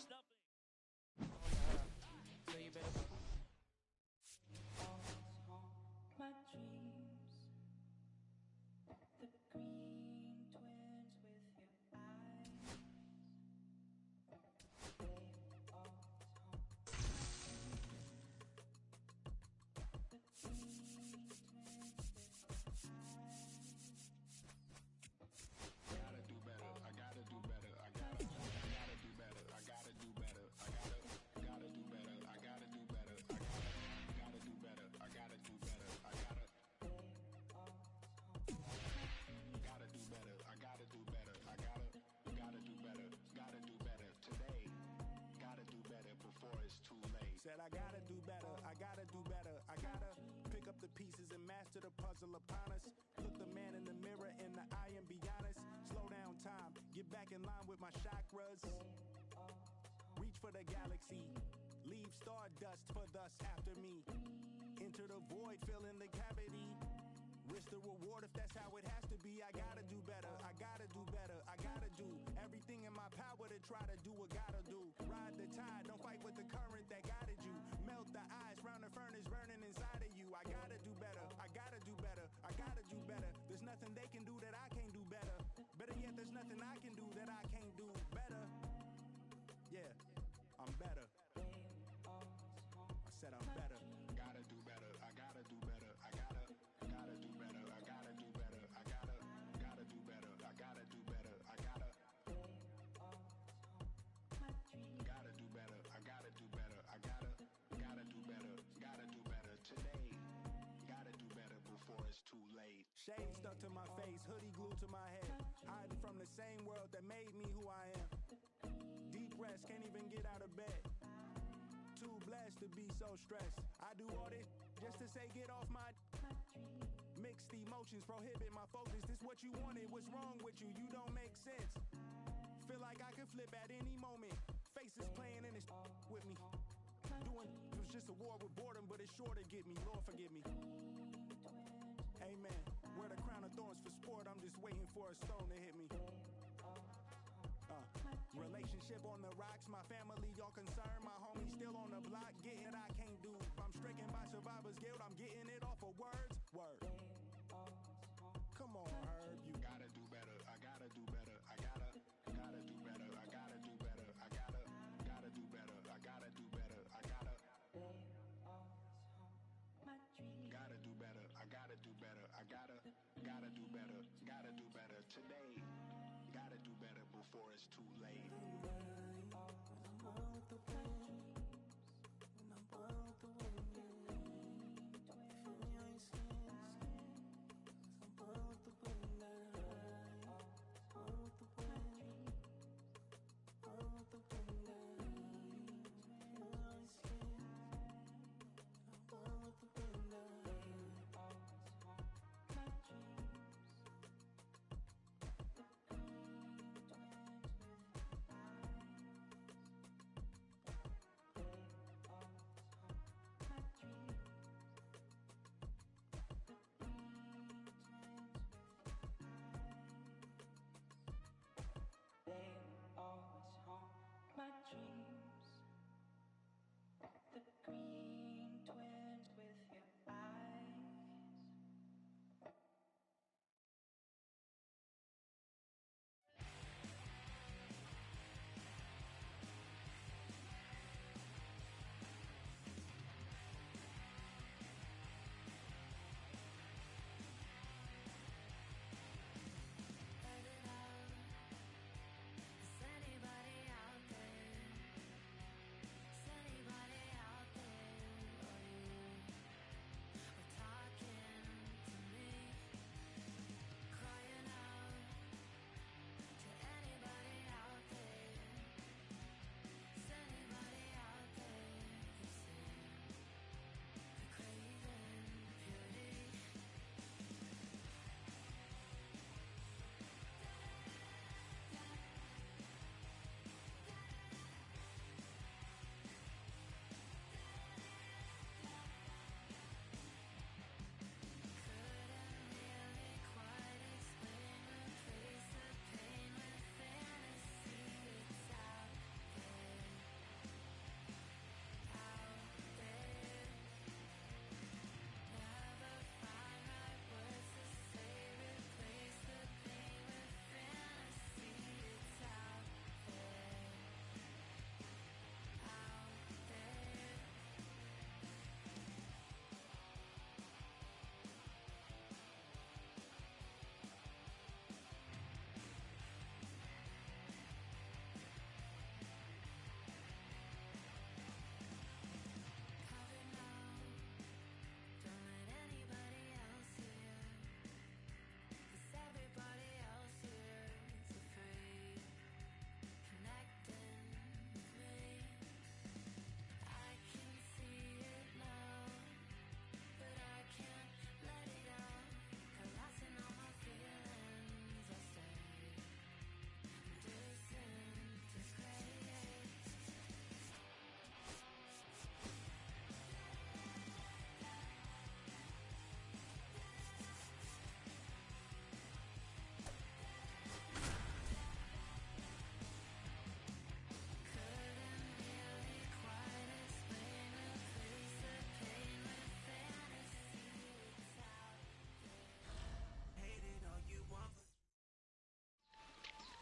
Said I gotta do better, I gotta do better, I gotta pick up the pieces and master the puzzle upon us. Look the man in the mirror in the eye and be honest. Slow down time, get back in line with my chakras. Reach for the galaxy, leave stardust for thus after me. Enter the void, fill in the cavity. Risk the reward if that's how it has to be. I gotta do better, I gotta do better, I gotta do everything in my power to try to do what gotta do. Ride the tide, don't fight with the current that guided you. Melt the ice round the furnace burning inside of you. I gotta do better, I gotta do better, I gotta do better. There's nothing they can do that I can't do better. Better yet, there's nothing I can do that I can't do better. Yeah, I'm better. I said I'm better. Gotta do better, I gotta do better, I gotta do better, I gotta do better, I gotta do better, I gotta do better, I gotta do better, I gotta do better, I gotta do better today. Gotta do better before it's too late. Shade stuck to my face, hoodie glued to my head. Hiding from the same world that made me who I am. Deep rest, can't even get out of bed. Too blessed to be so stressed. I do all this just to say get off my. Mixed emotions prohibit my focus. This what you wanted, what's wrong with you? You don't make sense. Feel like I could flip at any moment. Faces playing in this with me. Doing it was just a war with boredom, but it's sure to get me. Lord forgive me. Amen. Wear the crown of thorns for sport. I'm just waiting for a stone to hit me. Relationship on the rocks, my family all concerned. My homie still on the block, getting I can't do. I'm stricken by survivor's guilt, I'm getting it off of words. Word. Come on, Herb. better. I gotta do better. Gotta do better today. Gotta do better before it's too late. My dreams, the green twins with your eyes.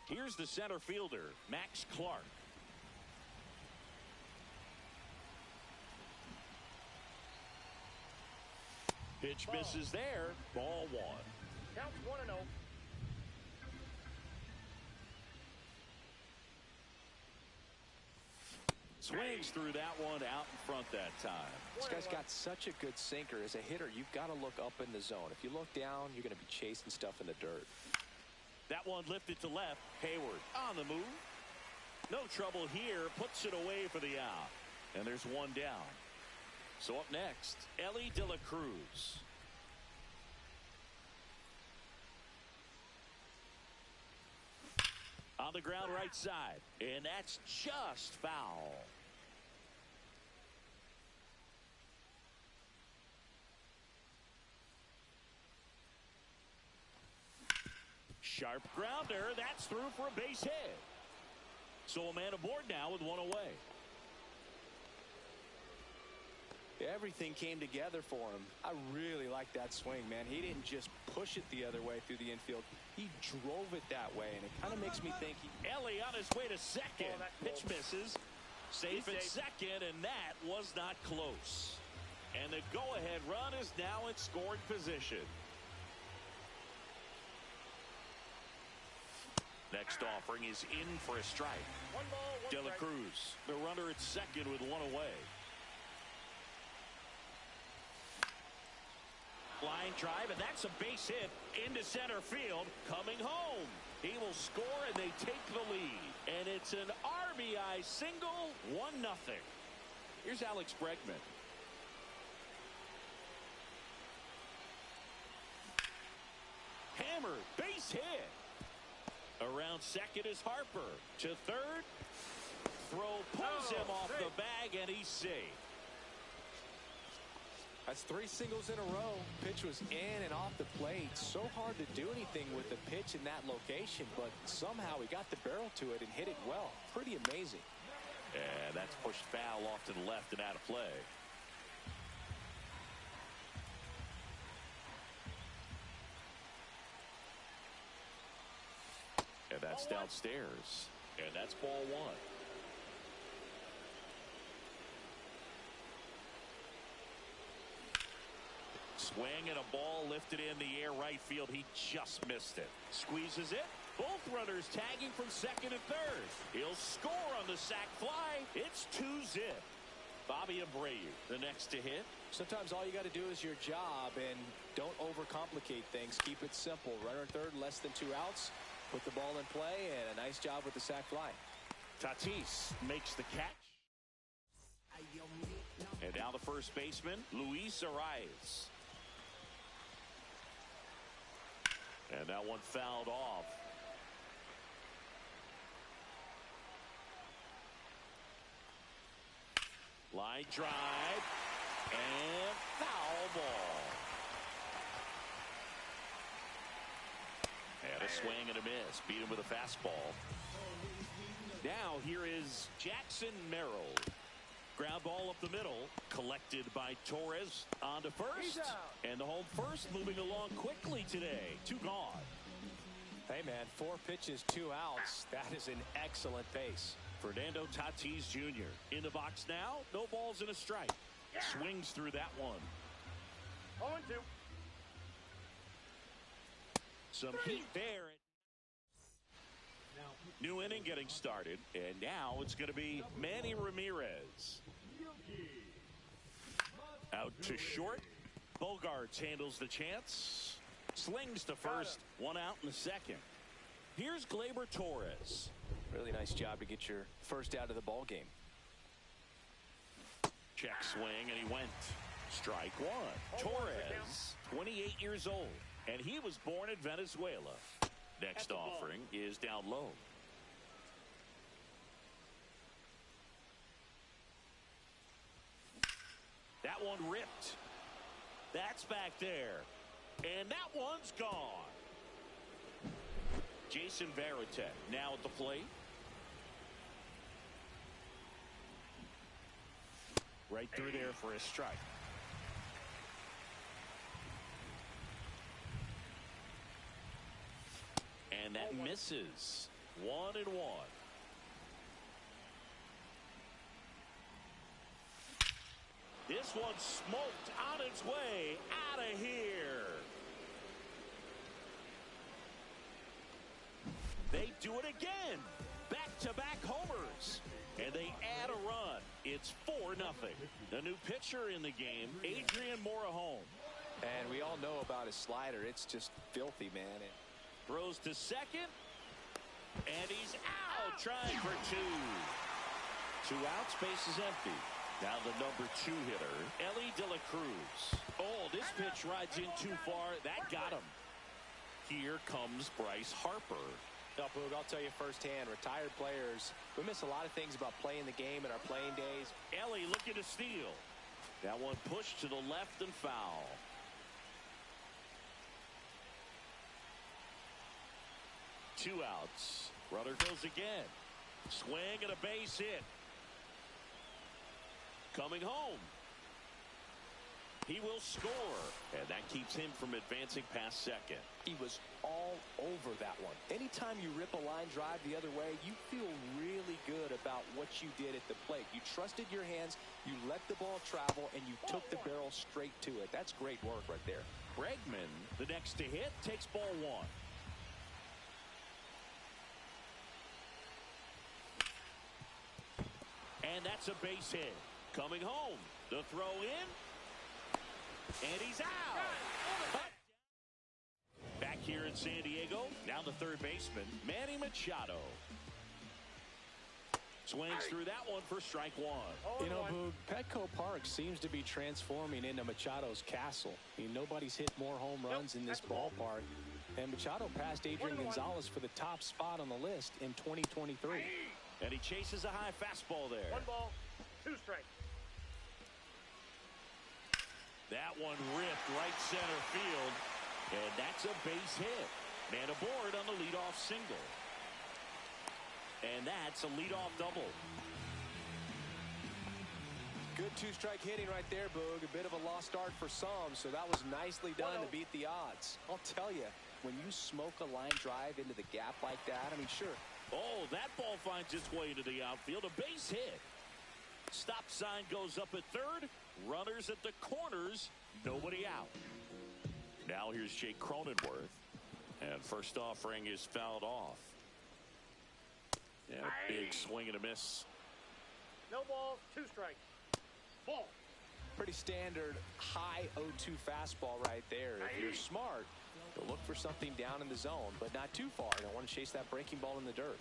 Here's the center fielder, Max Clark. Pitch misses there. Ball one. Counts 1-0. Swings through that one out in front that time. This guy's got such a good sinker. As a hitter, you've got to look up in the zone. If you look down, you're going to be chasing stuff in the dirt. That one lifted to left. Hayward on the move. No trouble here. Puts it away for the out. And there's one down. So up next, Elly De La Cruz. On the ground right side. And that's just foul. Sharp grounder. That's through for a base hit. So a man aboard now with one away. Everything came together for him. I really like that swing, man. He didn't just push it the other way through the infield. He drove it that way, and it kind of makes me think Elly on his way to second. Pitch misses. Safe at second, and that was not close. And the go-ahead run is now in scoring position. Next offering is in for a strike. De La Cruz, the runner at second with one away. Line drive, and that's a base hit into center field. Coming home. He will score, and they take the lead. And it's an RBI single, 1-0. Here's Alex Bregman. Hammered, base hit. Around second is Harper. To third. Throw pulls him off the bag, and he's safe. That's 3 singles in a row. Pitch was in and off the plate. So hard to do anything with the pitch in that location, but somehow he got the barrel to it and hit it well. Pretty amazing. And that's pushed foul off to the left and out of play. And that's downstairs. And that's ball 1. Swing and a ball lifted in the air right field. He just missed it. Squeezes it. Both runners tagging from second and third. He'll score on the sac fly. It's 2-zip. Bobby Abreu, the next to hit. Sometimes all you got to do is your job and don't overcomplicate things. Keep it simple. Runner at third, less than 2 outs. Put the ball in play, and a nice job with the sac fly. Tatis makes the catch. And now the first baseman, Luis Arias. And that one fouled off. Line drive. And foul ball. And a swing and a miss. Beat him with a fastball. Now here is Jackson Merrill. Ground ball up the middle. Collected by Torres on to first. And the home first moving along quickly today. 2 gone. Hey, man, 4 pitches, 2 outs. That is an excellent pace. Fernando Tatis Jr. in the box now. No balls and a strike. Swings through that one. 0-2. Some heat there. New inning getting started. And now it's going to be Manny Ramirez. Out to short. Bogarts handles the chance. Slings to first. 1 out in the second. Here's Gleyber Torres. Really nice job to get your first out of the ball game. Check swing, and he went. Strike 1. Torres, 28 years old, and he was born in Venezuela. Next offering is down low. That one ripped. That's back there. And that one's gone. Jason Varitek now at the plate. Right through there for a strike. And that misses. 1-1. This one smoked on its way out of here. They do it again. Back-to-back homers. And they add a run. It's 4-0. The new pitcher in the game, Adrian Morejon. And we all know about his slider. It's just filthy, man. Throws to second. And he's out trying for 2. 2 outs, base is empty. Now the number 2 hitter, Elly De La Cruz. Oh, this pitch rides in too far. That got him. Here comes Bryce Harper. No, Boog, I'll tell you firsthand, retired players, we miss a lot of things about playing the game in our playing days. Elly looking to steal. That one pushed to the left and foul. Two outs. Runner goes again. Swing and a base hit. Coming home. He will score, and that keeps him from advancing past second. He was all over that one. Anytime you rip a line drive the other way, you feel really good about what you did at the plate. You trusted your hands, you let the ball travel, and you took the barrel straight to it. That's great work right there. Bregman, the next to hit, takes ball one. And that's a base hit. Coming home. The throw in. And he's out. Back here in San Diego, now the third baseman, Manny Machado. Swings through that one for strike one. You know, Boog, Petco Park seems to be transforming into Machado's castle. I mean, nobody's hit more home runs in this ballpark. And Machado passed Adrian Gonzalez for the top spot on the list in 2023. And he chases a high fastball there. 1 ball, 2 strikes. That one ripped right center field. And that's a base hit. Man aboard on the leadoff single. And that's a leadoff double. Good 2-strike hitting right there, Boog. A bit of a lost start for some, so that was nicely done to beat the odds. I'll tell you, when you smoke a line drive into the gap like that, I mean, sure. Oh, that ball finds its way into the outfield. A base hit. Stop sign goes up at third. Runners at the corners. Nobody out. Now here's Jake Cronenworth. And first offering is fouled off. Yeah, big swing and a miss. No balls, 2 strikes. Ball. Pretty standard high 0-2 fastball right there. If you're smart, you'll look for something down in the zone, but not too far. You don't want to chase that breaking ball in the dirt.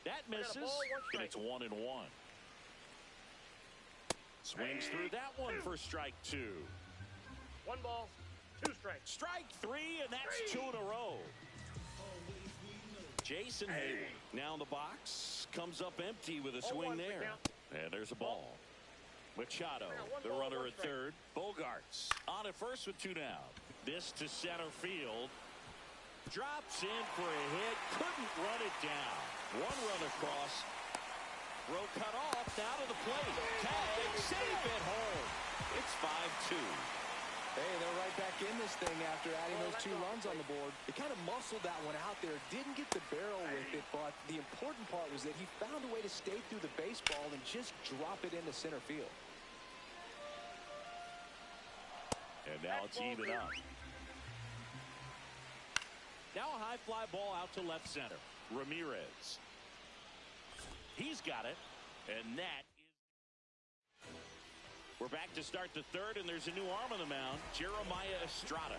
That misses, and it's 1-1. Swings through that one for strike 2. 1 ball, 2 strikes. Strike 3, and that's 2 in a row. Jason Hayward now in the box, comes up empty with a swing there. And there's a ball. Machado, the runner at third. Bogarts on at first with 2 down. This to center field. Drops in for a hit. Couldn't run it down. 1 run across. Throw cut off. Now to the plate. Tag. Safe at home. It's 5-2. Hey, they're right back in this thing after adding those 2 runs on the board. They kind of muscled that one out there. Didn't get the barrel with it, but the important part was that he found a way to stay through the baseball and just drop it into center field. And now it's even up. Now a high fly ball out to left center. Ramirez. He's got it. And that is... We're back to start the third, and there's a new arm on the mound, Jeremiah Estrada.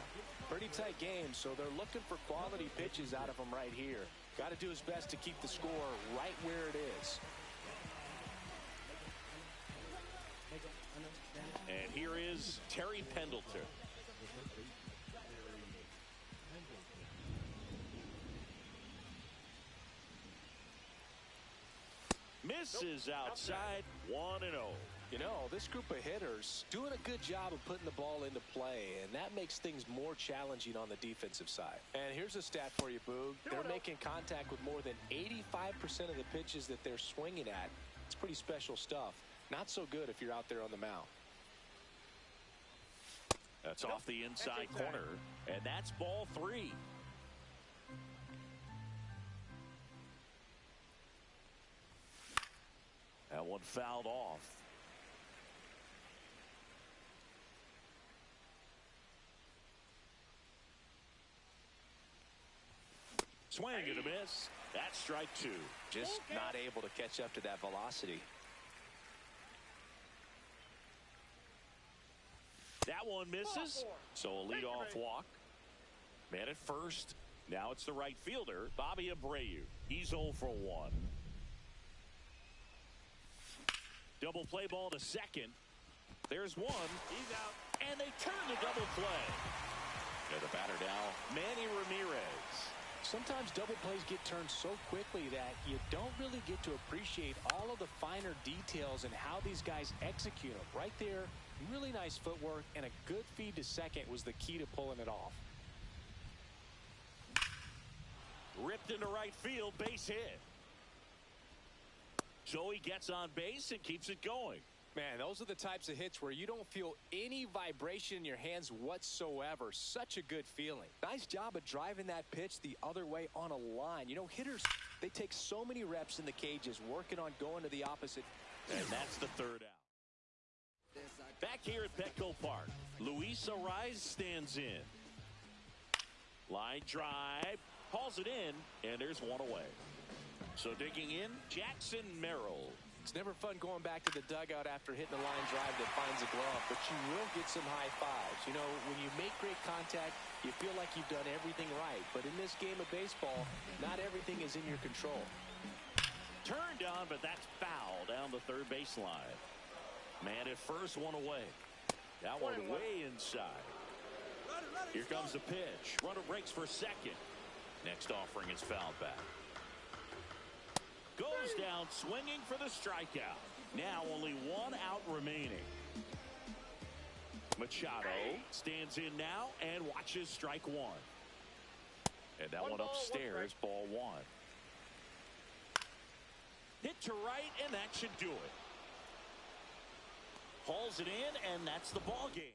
Pretty tight game, so they're looking for quality pitches out of him right here. Got to do his best to keep the score right where it is. And here is Terry Pendleton. Misses outside, 1-0. You know, this group of hitters doing a good job of putting the ball into play, and that makes things more challenging on the defensive side. And here's a stat for you, Boog. They're making contact with more than 85% of the pitches that they're swinging at. It's pretty special stuff. Not so good if you're out there on the mound. That's off the inside corner, and that's ball 3. That one fouled off. Swing and a miss. That's strike 2. Just not able to catch up to that velocity. That one misses. So a leadoff walk. Man at first. Now it's the right fielder, Bobby Abreu. He's 0 for 1. Double play ball to second. There's one. He's out. And they turn the double play. And the batter now, Manny Ramirez. Sometimes double plays get turned so quickly that you don't really get to appreciate all of the finer details and how these guys execute them. Right there, really nice footwork, and a good feed to second was the key to pulling it off. Ripped into right field, base hit. So he gets on base and keeps it going. Man, those are the types of hits where you don't feel any vibration in your hands whatsoever. Such a good feeling. Nice job of driving that pitch the other way on a line. You know, hitters, they take so many reps in the cages working on going to the opposite. And that's the third out. Back here at Petco Park, Luis Arraez stands in. Line drive, hauls it in, and there's one away. So digging in, Jackson Merrill. It's never fun going back to the dugout after hitting a line drive that finds a glove, but you will get some high fives. You know, when you make great contact, you feel like you've done everything right. But in this game of baseball, not everything is in your control. Turned on, but that's foul down the third baseline. Man at first, one away. That one way inside. Here comes the pitch. Runner breaks for second. Next offering is fouled back. Goes down swinging for the strikeout. Now only one out remaining. Machado stands in now and watches strike one. And that one upstairs, ball one. Hit to right, and that should do it. Hauls it in, and that's the ball game.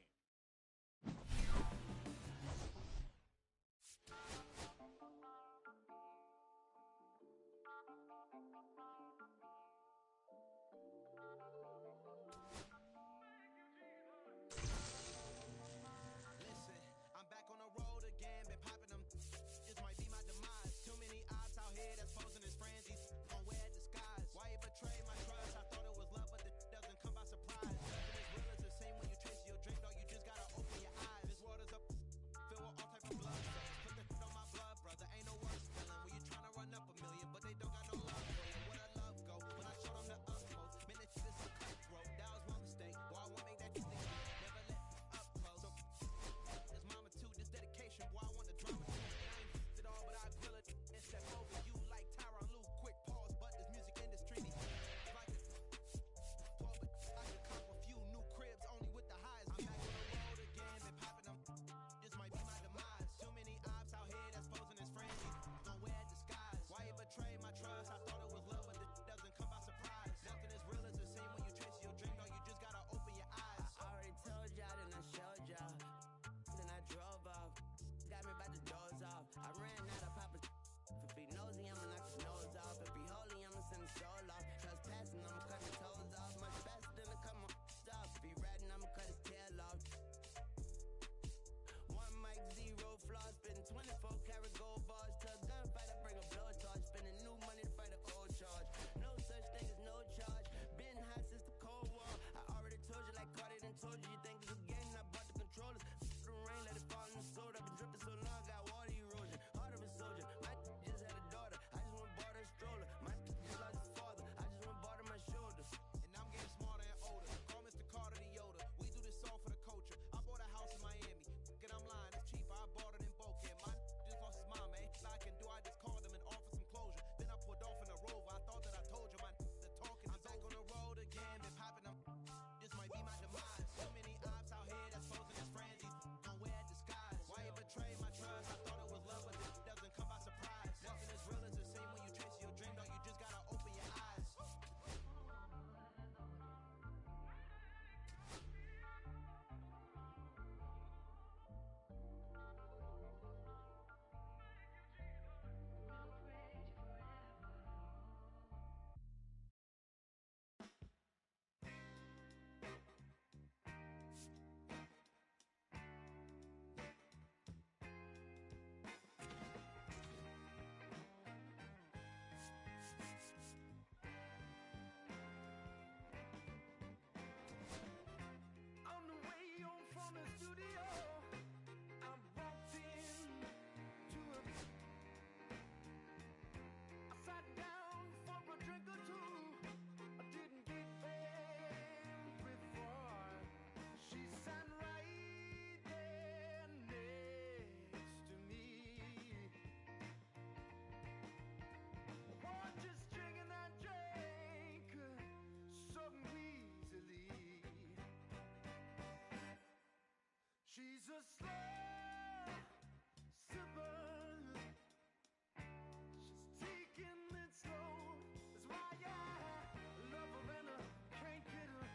She's a slow sipper. She's taking it slow. That's why I love her and I can't get her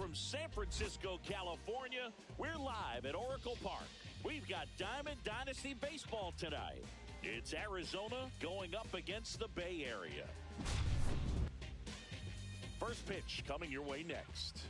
from San Francisco, California, we're live at Oracle Park. We've got Diamond Dynasty Baseball tonight. It's Arizona going up against the Bay Area. First pitch coming your way next.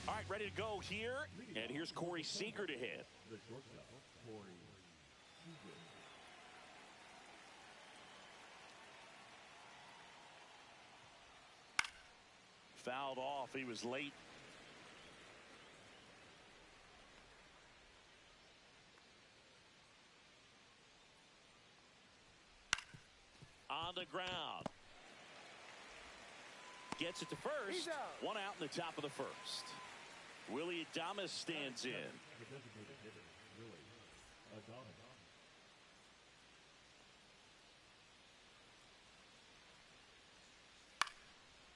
All right, ready to go here, and here's Corey Seager to hit. The shortstop, Corey Seager. Fouled off. He was late. On the ground. Gets it to first. One out in the top of the first. Willy Adames stands in. The designated hitter, Willy Adames.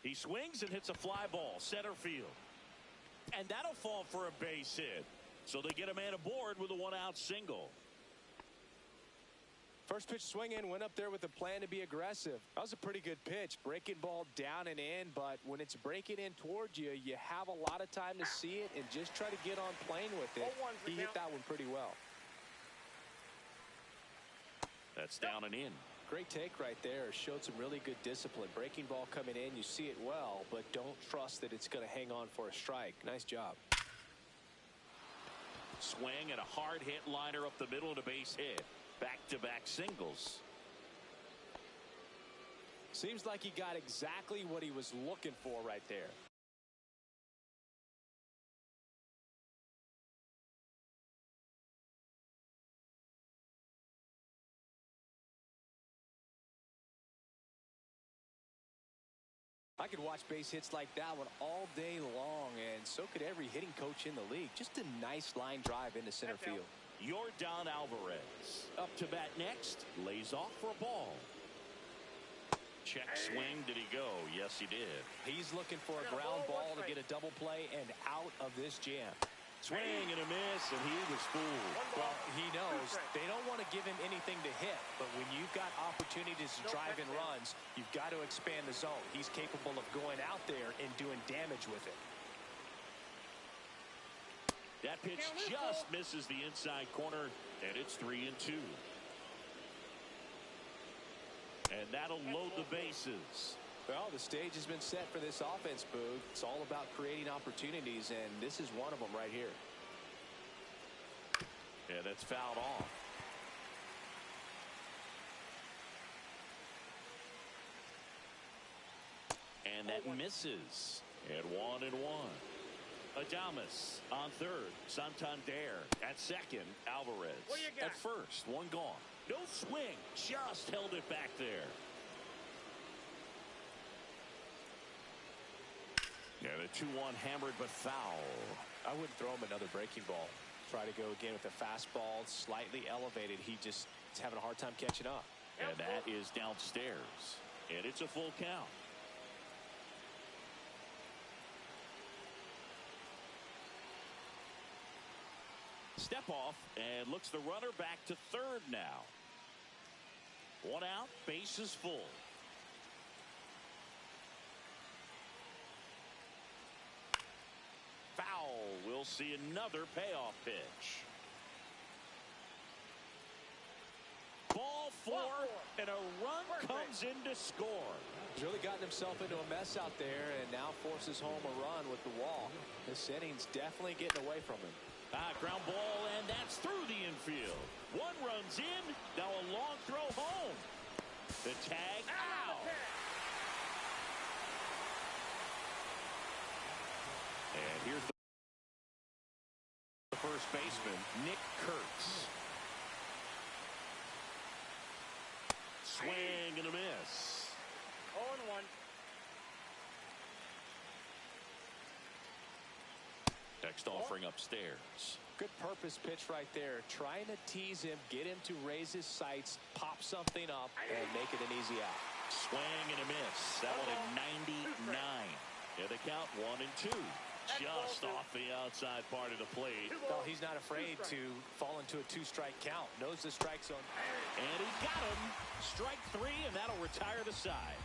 He swings and hits a fly ball, center field. And that'll fall for a base hit. So they get a man aboard with a one-out single. First pitch swing in, went up there with a plan to be aggressive. That was a pretty good pitch. Breaking ball down and in, but when it's breaking in towards you, you have a lot of time to see it and just try to get on plane with it. He hit that one pretty well. That's down and in. Great take right there. Showed some really good discipline. Breaking ball coming in, you see it well, but don't trust that it's going to hang on for a strike. Nice job. Swing and a hard hit liner up the middle of the base hit. Back-to-back singles. Seems like he got exactly what he was looking for right there. I could watch base hits like that one all day long, and so could every hitting coach in the league. Just a nice line drive into center field. Yordan Alvarez up to bat next. Lays off for a ball. Check swing. Did he go? Yes, he did. He's looking for a ground ball to get a double play and out of this jam. Swing and a miss, and he was fooled. Well, he knows they don't want to give him anything to hit, but when you've got opportunities to drive in runs, you've got to expand the zone. He's capable of going out there and doing damage with it. That pitch just misses the inside corner, and it's 3-2. And that'll load the bases. Well, the stage has been set for this offense, Boog. It's all about creating opportunities, and this is one of them right here. Yeah, that's fouled off. And that misses. And 1-1. Adames on third. Santander at second. Alvarez at first. One gone. No swing. Just held it back there. Yeah, the 2-1 hammered but foul. I wouldn't throw him another breaking ball. Try to go again with a fastball slightly elevated. He just is having a hard time catching up. And that is downstairs. And it's a full count. Step off and looks the runner back to third now. One out, bases full. Foul. We'll see another payoff pitch. Ball four, and a run comes in to score. He's really gotten himself into a mess out there and now forces home a run with the walk. This inning's definitely getting away from him. Ground ball, and that's through the infield. One runs in, now a long throw home. The tag out. And here's the first baseman, Nick Kurtz. Swing and a miss. 0-1. The next offering upstairs. Good purpose pitch right there. Trying to tease him, get him to raise his sights, pop something up, and make it an easy out. Swing and a miss. That one at 99. And the count 1-2. Just off the outside part of the plate. Well, he's not afraid to fall into a 2-strike count. Knows the strike zone. And he got him. Strike 3, and that'll retire the side.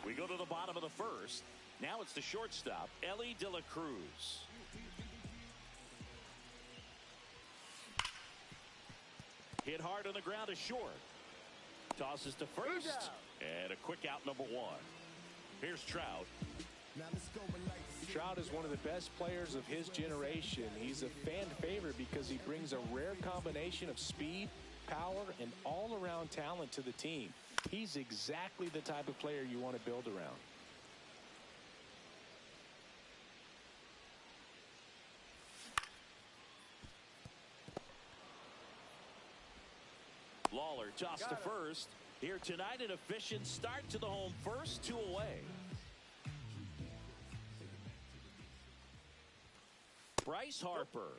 We go to the bottom of the first. Now it's the shortstop, Elly De La Cruz. Hit hard on the ground to short. Tosses to first. And a quick out, number 1. Here's Trout. Trout is one of the best players of his generation. He's a fan favorite because he brings a rare combination of speed, power, and all-around talent to the team. He's exactly the type of player you want to build around. Lawler tossed to first. Here tonight, an efficient start to the home first, 2 away. Bryce Harper.